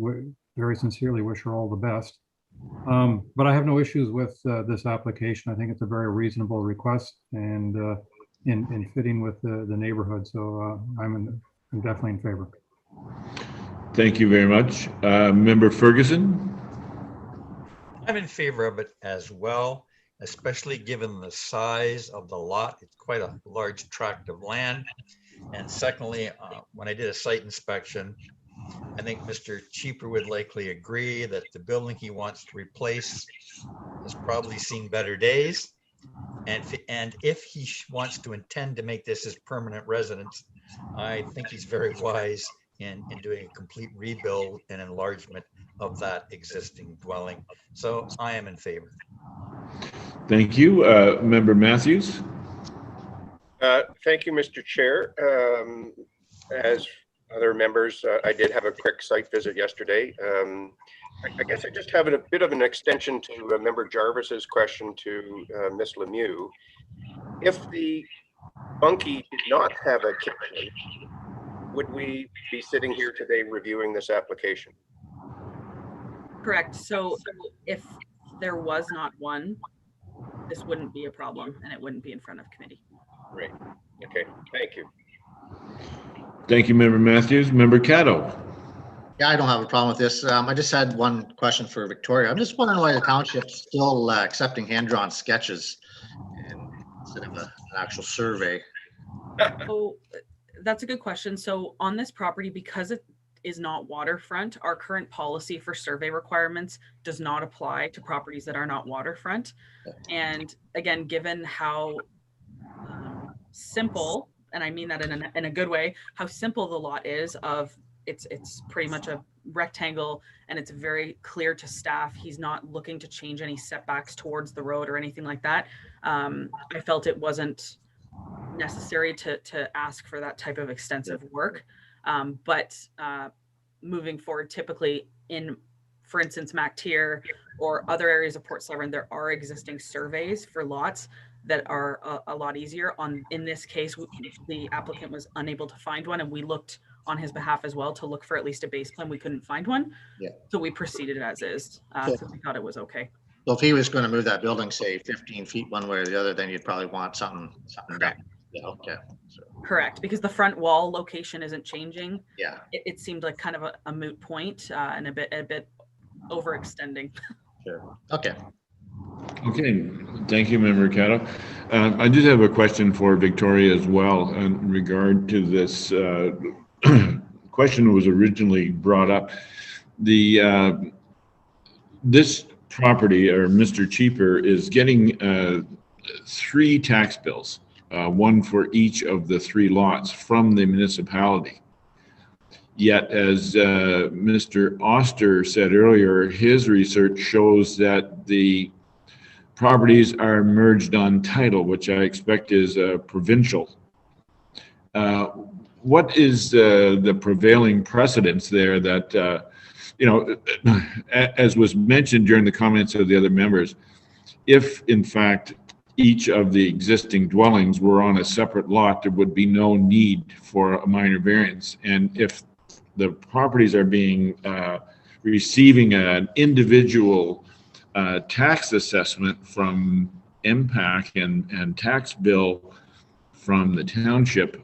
very sincerely wish her all the best. But I have no issues with this application. I think it's a very reasonable request and in fitting with the neighborhood. So I'm definitely in favor. Thank you very much. Member Ferguson? I'm in favor of it as well, especially given the size of the lot. It's quite a large tract of land. And secondly, when I did a site inspection, I think Mr. Cheaper would likely agree that the building he wants to replace has probably seen better days. And if he wants to intend to make this his permanent residence, I think he's very wise in doing a complete rebuild and enlargement of that existing dwelling. So I am in favor. Thank you. Member Matthews? Thank you, Mr. Chair. As other members, I did have a quick site visit yesterday. I guess I just have a bit of an extension to Member Jarvis's question to Ms. Lemieux. If the bunkie did not have a kitchen, would we be sitting here today reviewing this application? Correct. So if there was not one, this wouldn't be a problem and it wouldn't be in front of committee. Great. Okay. Thank you. Thank you, Member Matthews. Member Caddo? Yeah, I don't have a problem with this. I just had one question for Victoria. I'm just wondering why the township's still accepting hand-drawn sketches instead of an actual survey. So that's a good question. So on this property, because it is not waterfront, our current policy for survey requirements does not apply to properties that are not waterfront. And again, given how simple and I mean that in a good way, how simple the lot is. Of it's pretty much a rectangle, and it's very clear to staff. He's not looking to change any setbacks towards the road or anything like that. I felt it wasn't necessary to ask for that type of extensive work. But moving forward, typically in, for instance, MacTier or other areas of Port Severn, there are existing surveys for lots that are a lot easier. In this case, the applicant was unable to find one, and we looked on his behalf as well to look for at least a base plan. We couldn't find one. Yeah. So we proceeded as is. So- So we thought it was okay. So if he was going to move that building, say 15 feet one way or the other, then you'd probably want something down. Yeah, okay. So, Correct, because the front wall location isn't changing. yeah. It seemed like kind of a moot point, and a bit overextending. Sure. Okay. Okay, thank you, Member Caddo. I did have a question for Victoria as well in regard to this question was originally brought up. This property, or Mr. Cheaper, is getting 3 tax bills, one for each of the 3 lots from the municipality. Yet, as Mr. Oster said earlier, his research shows that the properties are merged on title, which I expect is provincial. What is the prevailing precedence there that, as was mentioned during the comments of the other members, if in fact each of the existing dwellings were on a separate lot, there would be no need for a minor variance. And if the properties are being receiving an individual tax assessment from MPAC and tax bill from the township,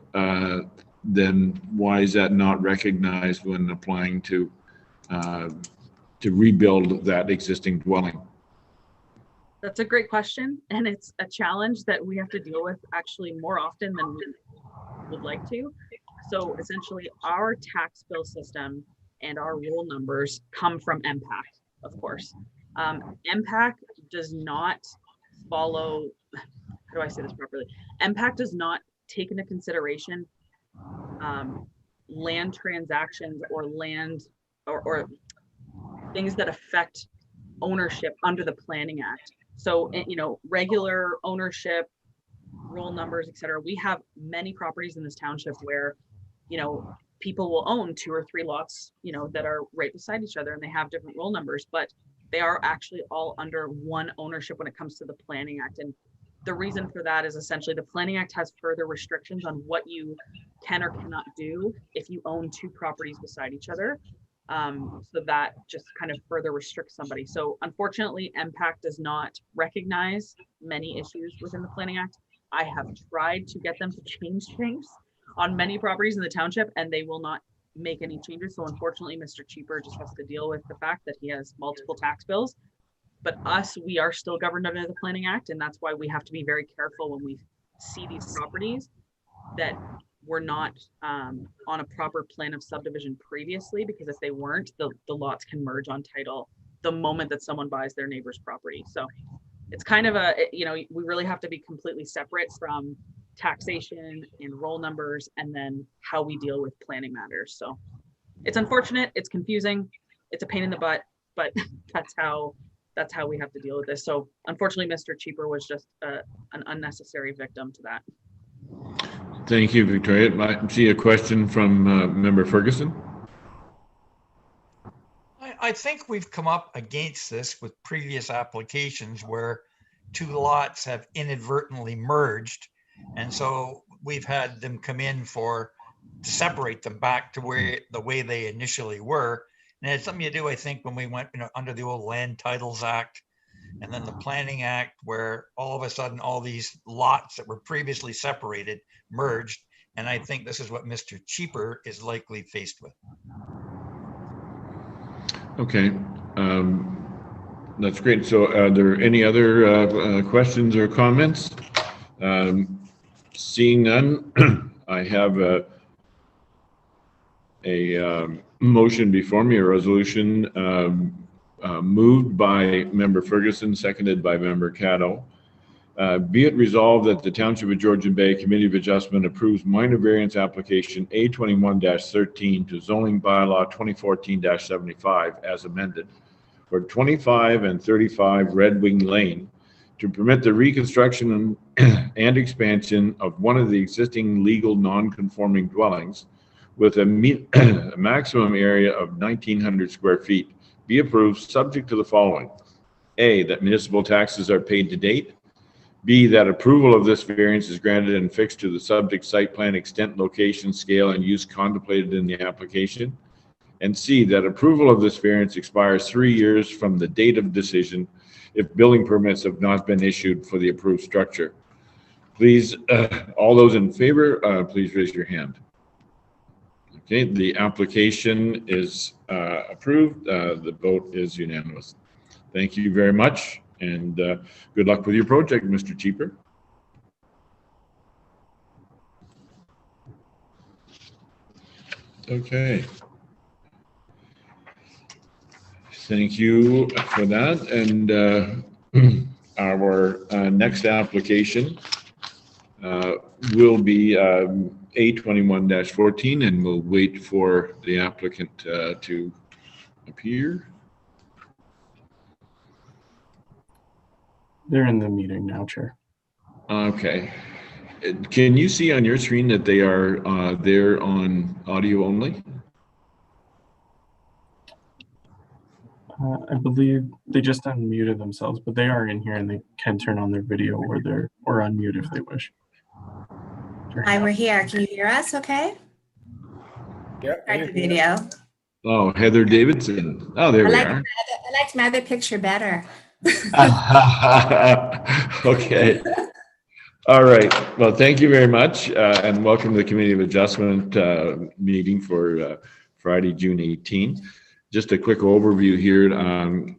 then why is that not recognized when applying to rebuild that existing dwelling? That's a great question, and it's a challenge that we have to deal with actually more often than we would like to. So essentially, our tax bill system and our roll numbers come from MPAC, of course. MPAC does not follow, how do I say this properly? MPAC does not take into consideration land transactions or land or things that affect ownership under the Planning Act. So, regular ownership, roll numbers, et cetera. We have many properties in this township where, people will own 2 or 3 lots, that are right beside each other, and they have different roll numbers, but they are actually all under one ownership when it comes to the Planning Act. And the reason for that is essentially the Planning Act has further restrictions on what you can or cannot do if you own 2 properties beside each other. So that just kind of further restricts somebody. So unfortunately, MPAC does not recognize many issues within the Planning Act. I have tried to get them to change things on many properties in the township, and they will not make any changes. So unfortunately, Mr. Cheaper just has to deal with the fact that he has multiple tax bills. But we are still governed under the Planning Act, and that's why we have to be very careful when we see these properties that were not on a proper plan of subdivision previously, because if they weren't, the lots can merge on title the moment that someone buys their neighbor's property. So it's kind of we really have to be completely separate from taxation and roll numbers, and then how we deal with planning matters. So it's unfortunate, it's confusing, it's a pain in the butt, but that's how we have to deal with this. So unfortunately, Mr. Cheaper was just an unnecessary victim to that. Thank you, Victoria. I see a question from Member Ferguson. I think we've come up against this with previous applications where 2 lots have inadvertently merged. And so we've had them come in to separate them back to the way they initially were. And it's something to do, I think, when we went under the old Land Titles Act and then the Planning Act, where all of a sudden all these lots that were previously separated merged. And I think this is what Mr. Cheaper is likely faced with. Okay, that's great. So are there any other questions or comments? Seeing none, I have a motion before me, a resolution moved by Member Ferguson, seconded by Member Caddo, Be it resolved that the Township of Georgian Bay Committee of Adjustment approves minor variance application A21-13 to zoning bylaw 2014-75 as amended for 25 and 35 Red Wing Lane to permit the reconstruction and expansion of one of the existing legal non-conforming dwellings with a maximum area of 1,900 square feet. Be approved subject to the following. A, that municipal taxes are paid to date. B, that approval of this variance is granted and fixed to the subject site plan extent, location, scale, and use contemplated in the application. And C, that approval of this variance expires 3 years from the date of decision if building permits have not been issued for the approved structure. Please, all those in favor, please raise your hand. Okay, the application is approved. The vote is unanimous. Thank you very much, and good luck with your project, Mr. Cheaper. Okay. Thank you for that. And our next application will be A21-14, and we'll wait for the applicant to appear. They're in the meeting now, Chair. Okay. Can you see on your screen that they are there on audio only? I believe they just unmuted themselves, but they are in here and they can turn on their video or unmute if they wish. Sure. Hi, we're here. Can you hear us okay? Yeah. Start the video. Oh, Heather Davidson. Oh, there we are. I liked my other picture better. Okay. All right. Well, thank you very much, and welcome to the Committee of Adjustment meeting for Friday, June 18. Just a quick overview here on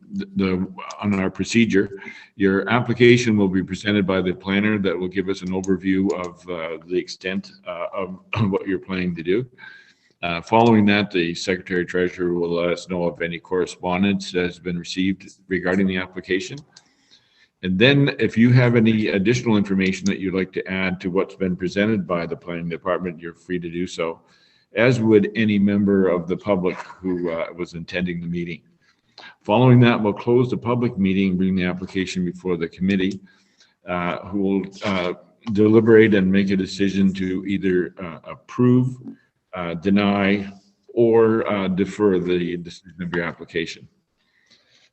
our procedure. Your application will be presented by the planner that will give us an overview of the extent of what you're planning to do. Following that, the Secretary Treasurer will let us know if any correspondence has been received regarding the application. And then if you have any additional information that you'd like to add to what's been presented by the Planning Department, you're free to do so, as would any member of the public who was attending the meeting. Following that, we'll close the public meeting, bring the application before the committee, who will deliberate and make a decision to either approve, deny, or defer the decision of your application.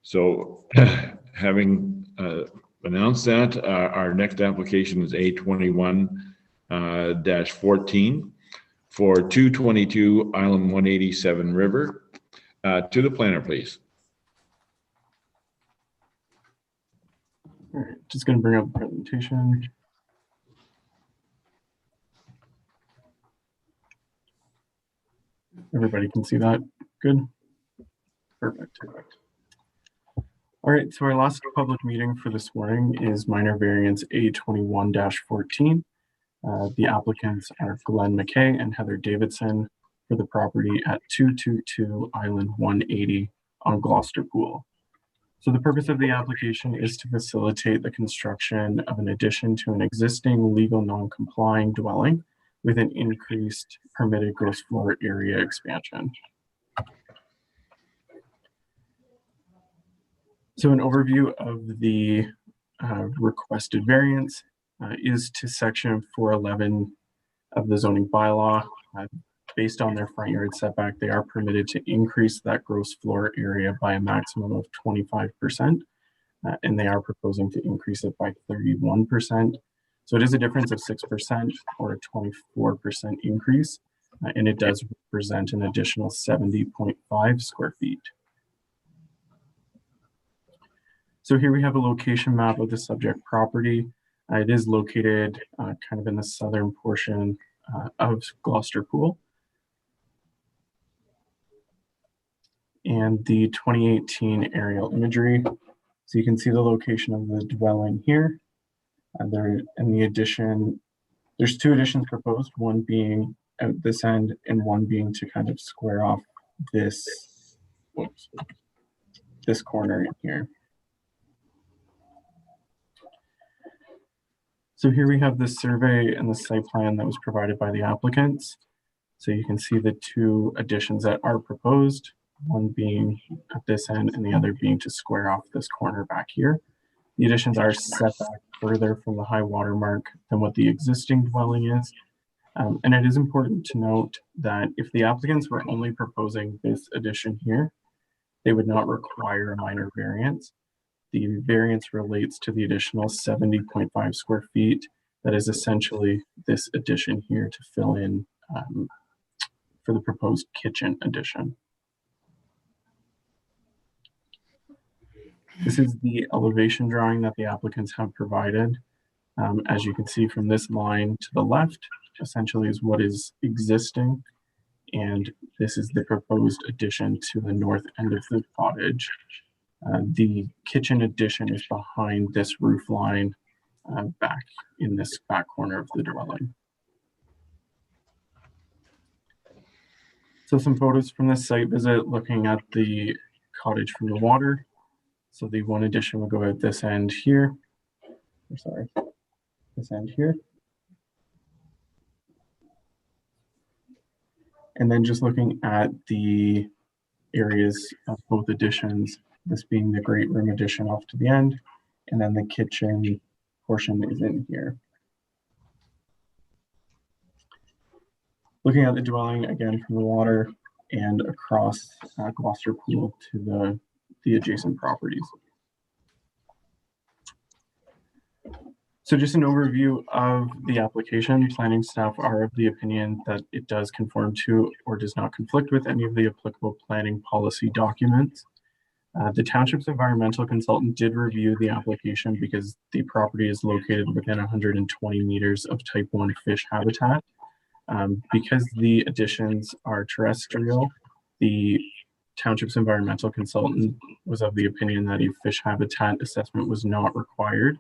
So having announced that, our next application is A21-14 for 222 Island 187 River. To the planner, please. All right, just going to bring up the presentation. Everybody can see that. Good. Perfect. All right, so our last public meeting for this morning is minor variance A21-14. The applicants are Glenn McKay and Heather Davidson for the property at 222 Island 180 on Gloucester Pool. So the purpose of the application is to facilitate the construction of an addition to an existing legal non-complying dwelling with an increased permitted gross floor area expansion. So an overview of the requested variance is to section 411 of the zoning bylaw. Based on their front yard setback, they are permitted to increase that gross floor area by a maximum of 25%, and they are proposing to increase it by 31%. So it is a difference of 6% or a 24% increase, and it does represent an additional 70.5 square feet. So here we have a location map of the subject property. It is located kind of in the southern portion of Gloucester Pool. And the 2018 aerial imagery. So you can see the location of the dwelling here. There in the addition, there's two additions proposed, one being at this end and one being to kind of square off this, this corner in here. So here we have the survey and the site plan that was provided by the applicants. So you can see the two additions that are proposed, one being at this end and the other being to square off this corner back here. The additions are set back further from the high water mark than what the existing dwelling is. And it is important to note that if the applicants were only proposing this addition here, they would not require a minor variance. The variance relates to the additional 70.5 square feet. That is essentially this addition here to fill in for the proposed kitchen addition. This is the elevation drawing that the applicants have provided. As you can see from this line to the left, essentially is what is existing. And this is the proposed addition to the north end of the cottage. The kitchen addition is behind this roof line back in this back corner of the dwelling. So some photos from this site visit looking at the cottage from the water. So the one addition will go at this end here. Sorry, this end here. And then just looking at the areas of both additions, this being the great room addition off to the end, and then the kitchen portion is in here. Looking at the dwelling again from the water and across Gloucester Pool to the adjacent properties. So just an overview of the application. Planning staff are of the opinion that it does conform to or does not conflict with any of the applicable planning policy documents. The township's environmental consultant did review the application because the property is located within 120 meters of type 1 fish habitat. Because the additions are terrestrial, the township's environmental consultant was of the opinion that a fish habitat assessment was not required.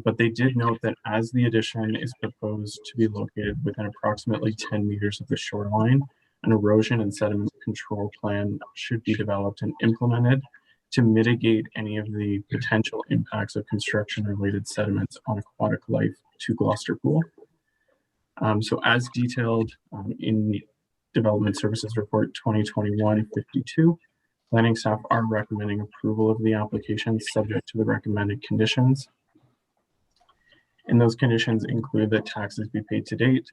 But they did note that as the addition is proposed to be located within approximately 10 meters of the shoreline, an erosion and sediment control plan should be developed and implemented to mitigate any of the potential impacts of construction-related sediments on aquatic life to Gloucester Pool. So as detailed in Development Services Report 2021-52, planning staff are recommending approval of the application subject to the recommended conditions. And those conditions include that taxes be paid to date,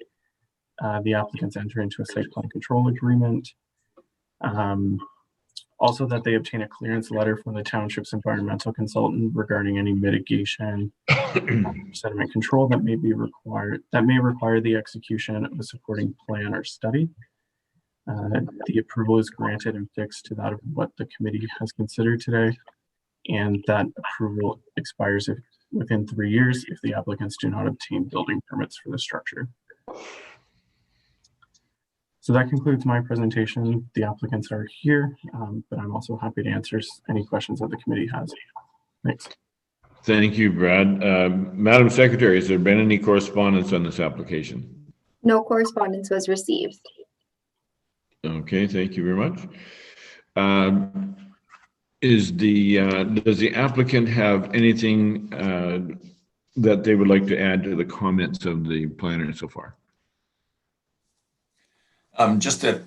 the applicants enter into a site plan control agreement, also that they obtain a clearance letter from the township's environmental consultant regarding any mitigation sediment control that may require the execution of a supporting plan or study. The approval is granted and fixed to that of what the committee has considered today, and that approval expires within 3 years if the applicants do not obtain building permits for the structure. So that concludes my presentation. The applicants are here, but I'm also happy to answer any questions that the committee has. Thanks. Thank you, Brad. Madam Secretary, has there been any correspondence on this application? No correspondence was received. Okay, thank you very much. Does the applicant have anything that they would like to add to the comments of the planner so far? Just that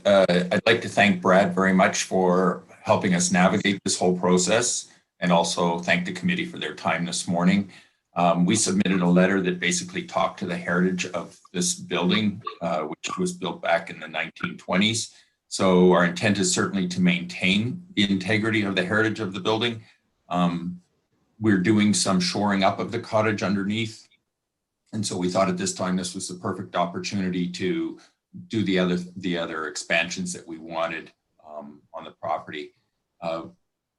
I'd like to thank Brad very much for helping us navigate this whole process, and also thank the committee for their time this morning. We submitted a letter that basically talked to the heritage of this building, which was built back in the 1920s. So our intent is certainly to maintain the integrity of the heritage of the building. We're doing some shoring up of the cottage underneath. And so we thought at this time this was the perfect opportunity to do the other expansions that we wanted on the property.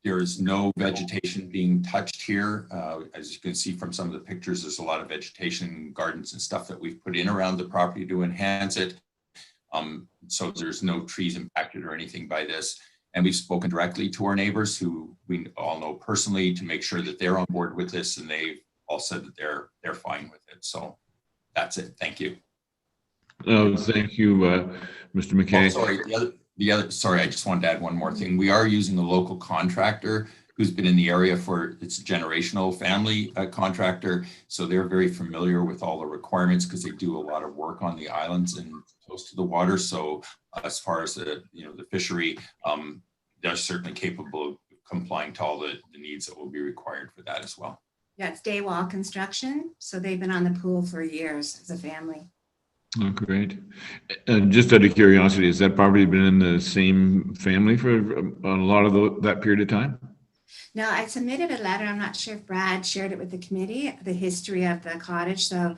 There is no vegetation being touched here. As you can see from some of the pictures, there's a lot of vegetation, gardens and stuff that we've put in around the property to enhance it. So there's no trees impacted or anything by this. And we've spoken directly to our neighbors who we all know personally to make sure that they're on board with this, and they've all said that they're fine with it. So that's it. Thank you. Thank you, Mr. McKay. Oh, sorry, sorry, I just wanted to add one more thing. We are using a local contractor who's been in the area for, it's a generational family contractor. So they're very familiar with all the requirements because they do a lot of work on the islands and close to the water. So as far as the fishery, they're certainly capable of complying to all the needs that will be required for that as well. Yeah, it's day wall construction. So they've been on the pool for years as a family. Oh, great. And just out of curiosity, has that property been in the same family for a lot of that period of time? No, I submitted a letter. I'm not sure if Brad shared it with the committee, the history of the cottage. So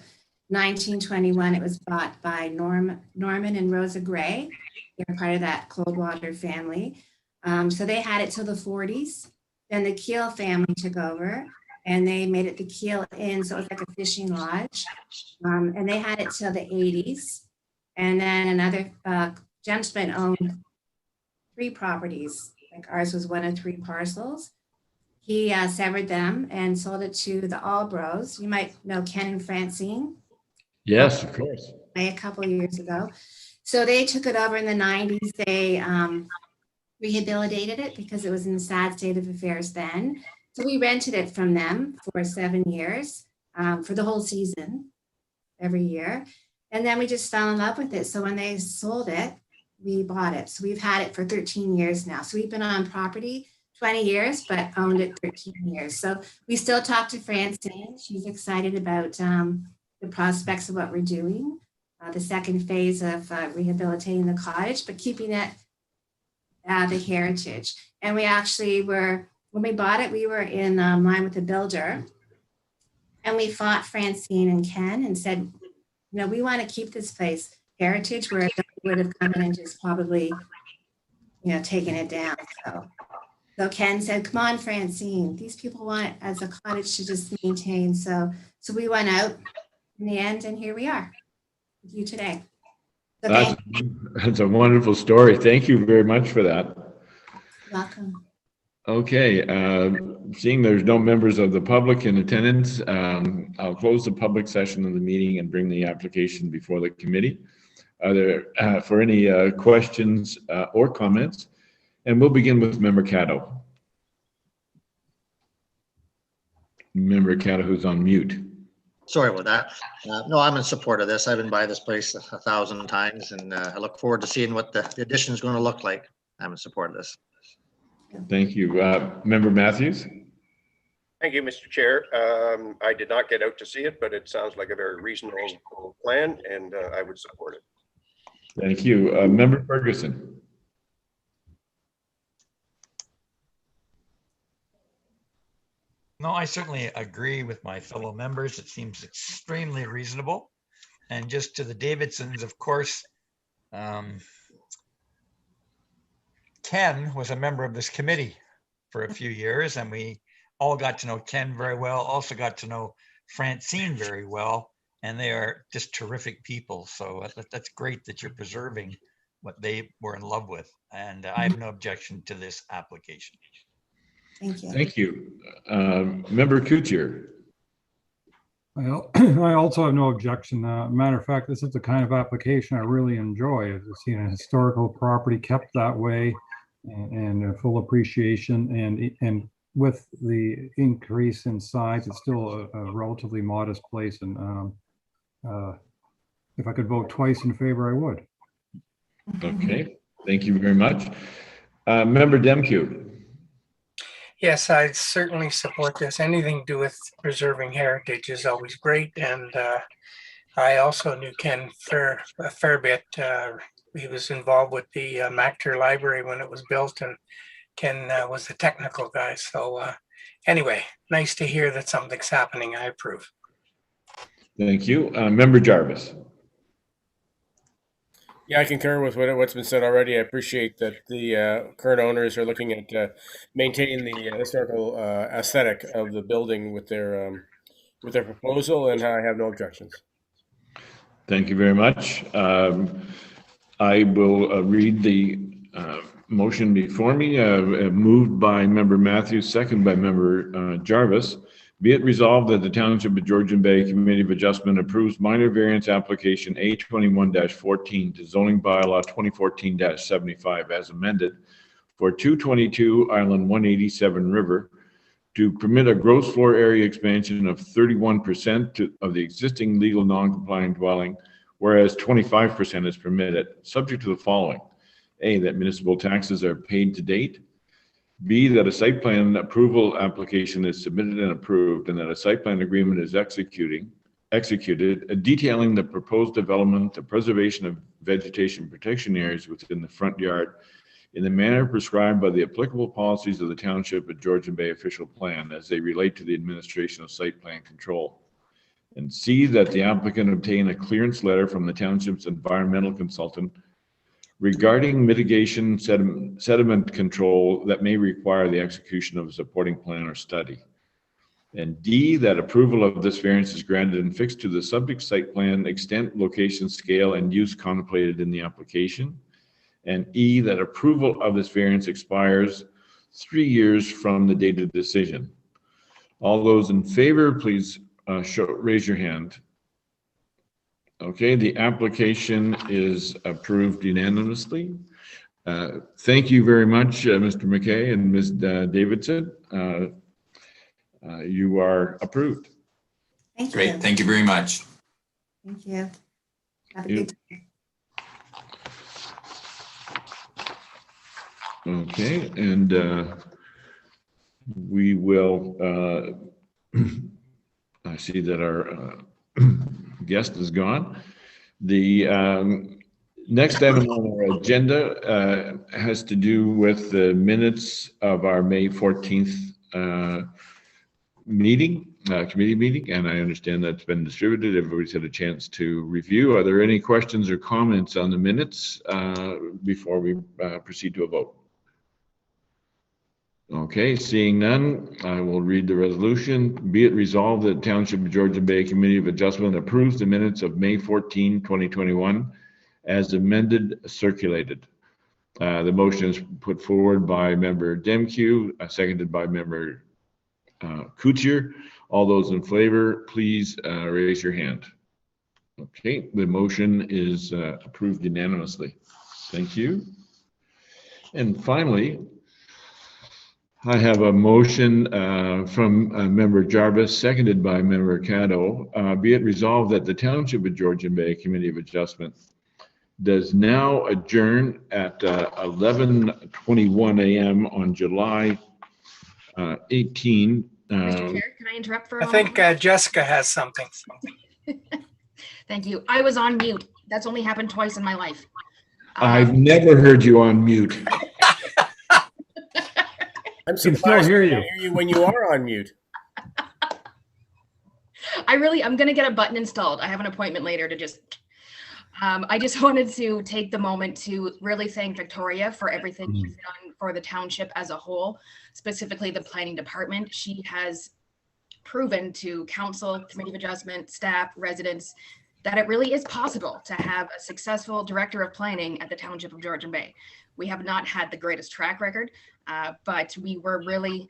1921, it was bought by Norman and Rosa Gray. They're part of that Coldwater family. So they had it till the 40s. Then the Keel family took over and they made it the Keel Inn. So it was like a fishing lodge. And they had it till the 80s. And then another gentleman owned 3 properties. Like ours was one of 3 parcels. He severed them and sold it to the Albros. You might know Ken and Francine. Yes, of course. A couple of years ago. So they took it over in the 90s. They rehabilitated it because it was in a sad state of affairs then. So we rented it from them for 7 years for the whole season every year. And then we just fell in love with it. So when they sold it, we bought it. So we've had it for 13 years now. So we've been on property 20 years, but owned it 13 years. So we still talk to Francine. She's excited about the prospects of what we're doing, the second phase of rehabilitating the cottage, but keeping it the heritage. And we actually were, when we bought it, we were in line with the builder and we fought Francine and Ken and said, we want to keep this place heritage, where it would have come in and just probably, taken it down. So Ken said, come on, Francine, these people want it as a cottage to just maintain. So we went out in the end, and here we are with you today. So That's a wonderful story. Thank you very much for that. Welcome. Okay, seeing there's no members of the public in attendance, I'll close the public session of the meeting and bring the application before the committee. Are there for any questions or comments? And we'll begin with Member Caddo. Member Caddo, who's on mute. Sorry about that. No, I'm in support of this. I've been by this place 1,000 times, and I look forward to seeing what the addition is going to look like. I'm in support of this. Thank you. Member Matthews? Thank you, Mr. Chair. I did not get out to see it, but it sounds like a very reasonable plan, and I would support it. Thank you. Member Ferguson? No, I certainly agree with my fellow members. It seems extremely reasonable. And just to the Davidsons, of course, Ken was a member of this committee for a few years, and we all got to know Ken very well, also got to know Francine very well, and they are just terrific people. So that's great that you're preserving what they were in love with. And I have no objection to this application. Thank you. Thank you. Member Kuchar? I also have no objection. Matter of fact, this is the kind of application I really enjoy. I've seen a historical property kept that way and full appreciation. And with the increase in size, it's still a relatively modest place. And if I could vote twice in favor, I would. Okay, thank you very much. Member Demke? Yes, I certainly support this. Anything to do with preserving heritage is always great. And I also knew Ken a fair bit. He was involved with the Macter Library when it was built, and Ken was the technical guy. So anyway, nice to hear that something's happening. I approve. Thank you. Member Jarvis? Yeah, I concur with what's been said already. I appreciate that the current owners are looking at maintaining the historical aesthetic of the building with their proposal, and I have no objections. Thank you very much. I will read the motion before me, moved by Member Matthews, second by Member Jarvis. Be it resolved that the Township of Georgian Bay Committee of Adjustment approves minor variance application A21-14 to zoning bylaw 2014-75 as amended for 222 Island 187 River to permit a gross floor area expansion of 31% of the existing legal non-compliant dwelling, whereas 25% is permitted, subject to the following. A, that municipal taxes are paid to date. B, that a site plan approval application is submitted and approved, and that a site plan agreement is executed, detailing the proposed development, the preservation of vegetation protection areas within the front yard in the manner prescribed by the applicable policies of the Township of Georgian Bay official plan as they relate to the administration of site plan control. And C, that the applicant obtain a clearance letter from the Township's environmental consultant regarding mitigation sediment control that may require the execution of a supporting plan or study. And D, that approval of this variance is granted and fixed to the subject site plan extent, location, scale, and use contemplated in the application. And E, that approval of this variance expires 3 years from the date of decision. All those in favor, please raise your hand. Okay, the application is approved unanimously. Thank you very much, Mr. McKay and Ms. Davidson. You are approved. Thank Great. you. Thank you very much. Thank you. Have a good day. Okay, and we will, I see that our guest is gone. The next item on our agenda has to do with the minutes of our May 14th committee meeting, and I understand that's been distributed. Everybody's had a chance to review. Are there any questions or comments on the minutes before we proceed to a vote? Okay, seeing none, I will read the resolution. Be it resolved that Township of Georgian Bay Committee of Adjustment approves the minutes of May 14, 2021 as amended, circulated. The motion is put forward by Member Demkew, seconded by Member Kuchar. All those in favor, please raise your hand. Okay, the motion is approved unanimously. Thank you. And finally, I have a motion from Member Jarvis, seconded by Member Caddo. Be it resolved that the Township of Georgian Bay Committee of Adjustment does now adjourn at 11:21 a.m. on July 18. Mr. Chair, can I interrupt for a I moment? think Jessica has something. Thank you. I was on mute. That's only happened twice in my life. I've never heard you on mute. I'm Can still surprised hear I you. hear you when you are on mute. I'm going to get a button installed. I have an appointment later to just, I just wanted to take the moment to really thank Victoria for everything she's done for the township as a whole, specifically the planning department. She has proven to council, committee of adjustment, staff, residents, that it really is possible to have a successful director of planning at the Township of Georgian Bay. We have not had the greatest track record, but we were really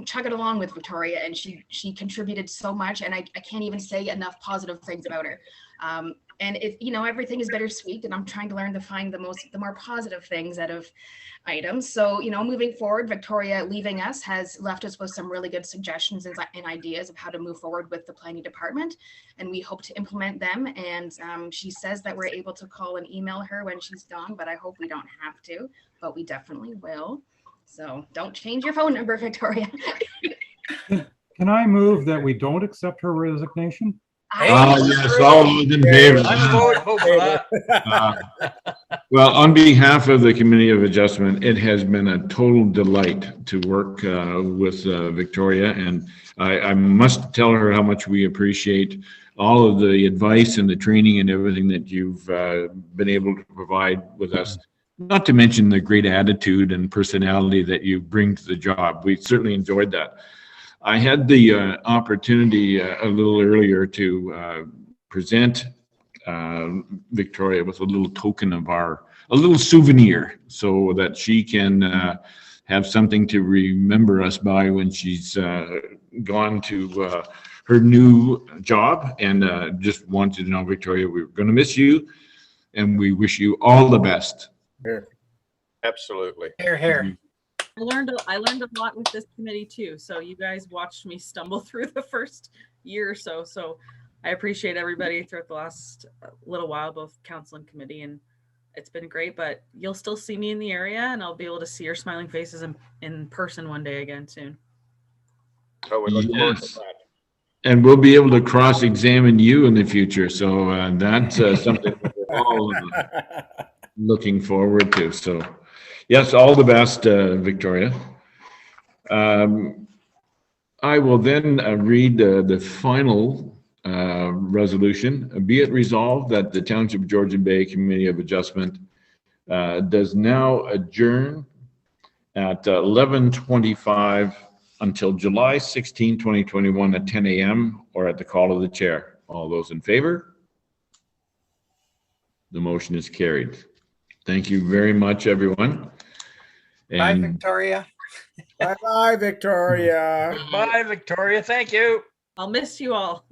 chugging along with Victoria, and she contributed so much, and I can't even say enough positive things about her. And if everything is bittersweet, and I'm trying to learn to find the more positive things out of items. So moving forward, Victoria leaving us has left us with some really good suggestions and ideas of how to move forward with the planning department, and we hope to implement them. And she says that we're able to call and email her when she's gone, but I hope we don't have to, but we definitely will. So don't change your phone number, Victoria. Can I move that we don't accept her resignation? Yes, all those in favor. Well, on behalf of the Committee of Adjustment, it has been a total delight to work with Victoria, and I must tell her how much we appreciate all of the advice and the training and everything that you've been able to provide with us. Not to mention the great attitude and personality that you bring to the job. We certainly enjoyed that. I had the opportunity a little earlier to present Victoria with a little token of a little souvenir, so that she can have something to remember us by when she's gone to her new job. And just wanted to know, Victoria, we're going to miss you, and we wish you all the best. Sure. Absolutely. Here, here. I learned a lot with this committee too. So you guys watched me stumble through the first year or so. So I appreciate everybody throughout the last little while, both council and committee, and it's been great. But you'll still see me in the area, and I'll be able to see your smiling faces in person one day again soon. Oh, we look forward to Yes. that. And we'll be able to cross-examine you in the future. So that's something we're all looking forward to. So yes, all the best, Victoria. I will then read the final resolution. Be it resolved that the Township of Georgian Bay Committee of Adjustment does now adjourn at 11:25 until July 16, 2021 at 10 a.m. or at the call of the chair. All those in favor? The motion is carried. Thank you very much, everyone. Bye, Victoria. Bye-bye, Victoria. Bye, Victoria. Thank you. I'll miss you all.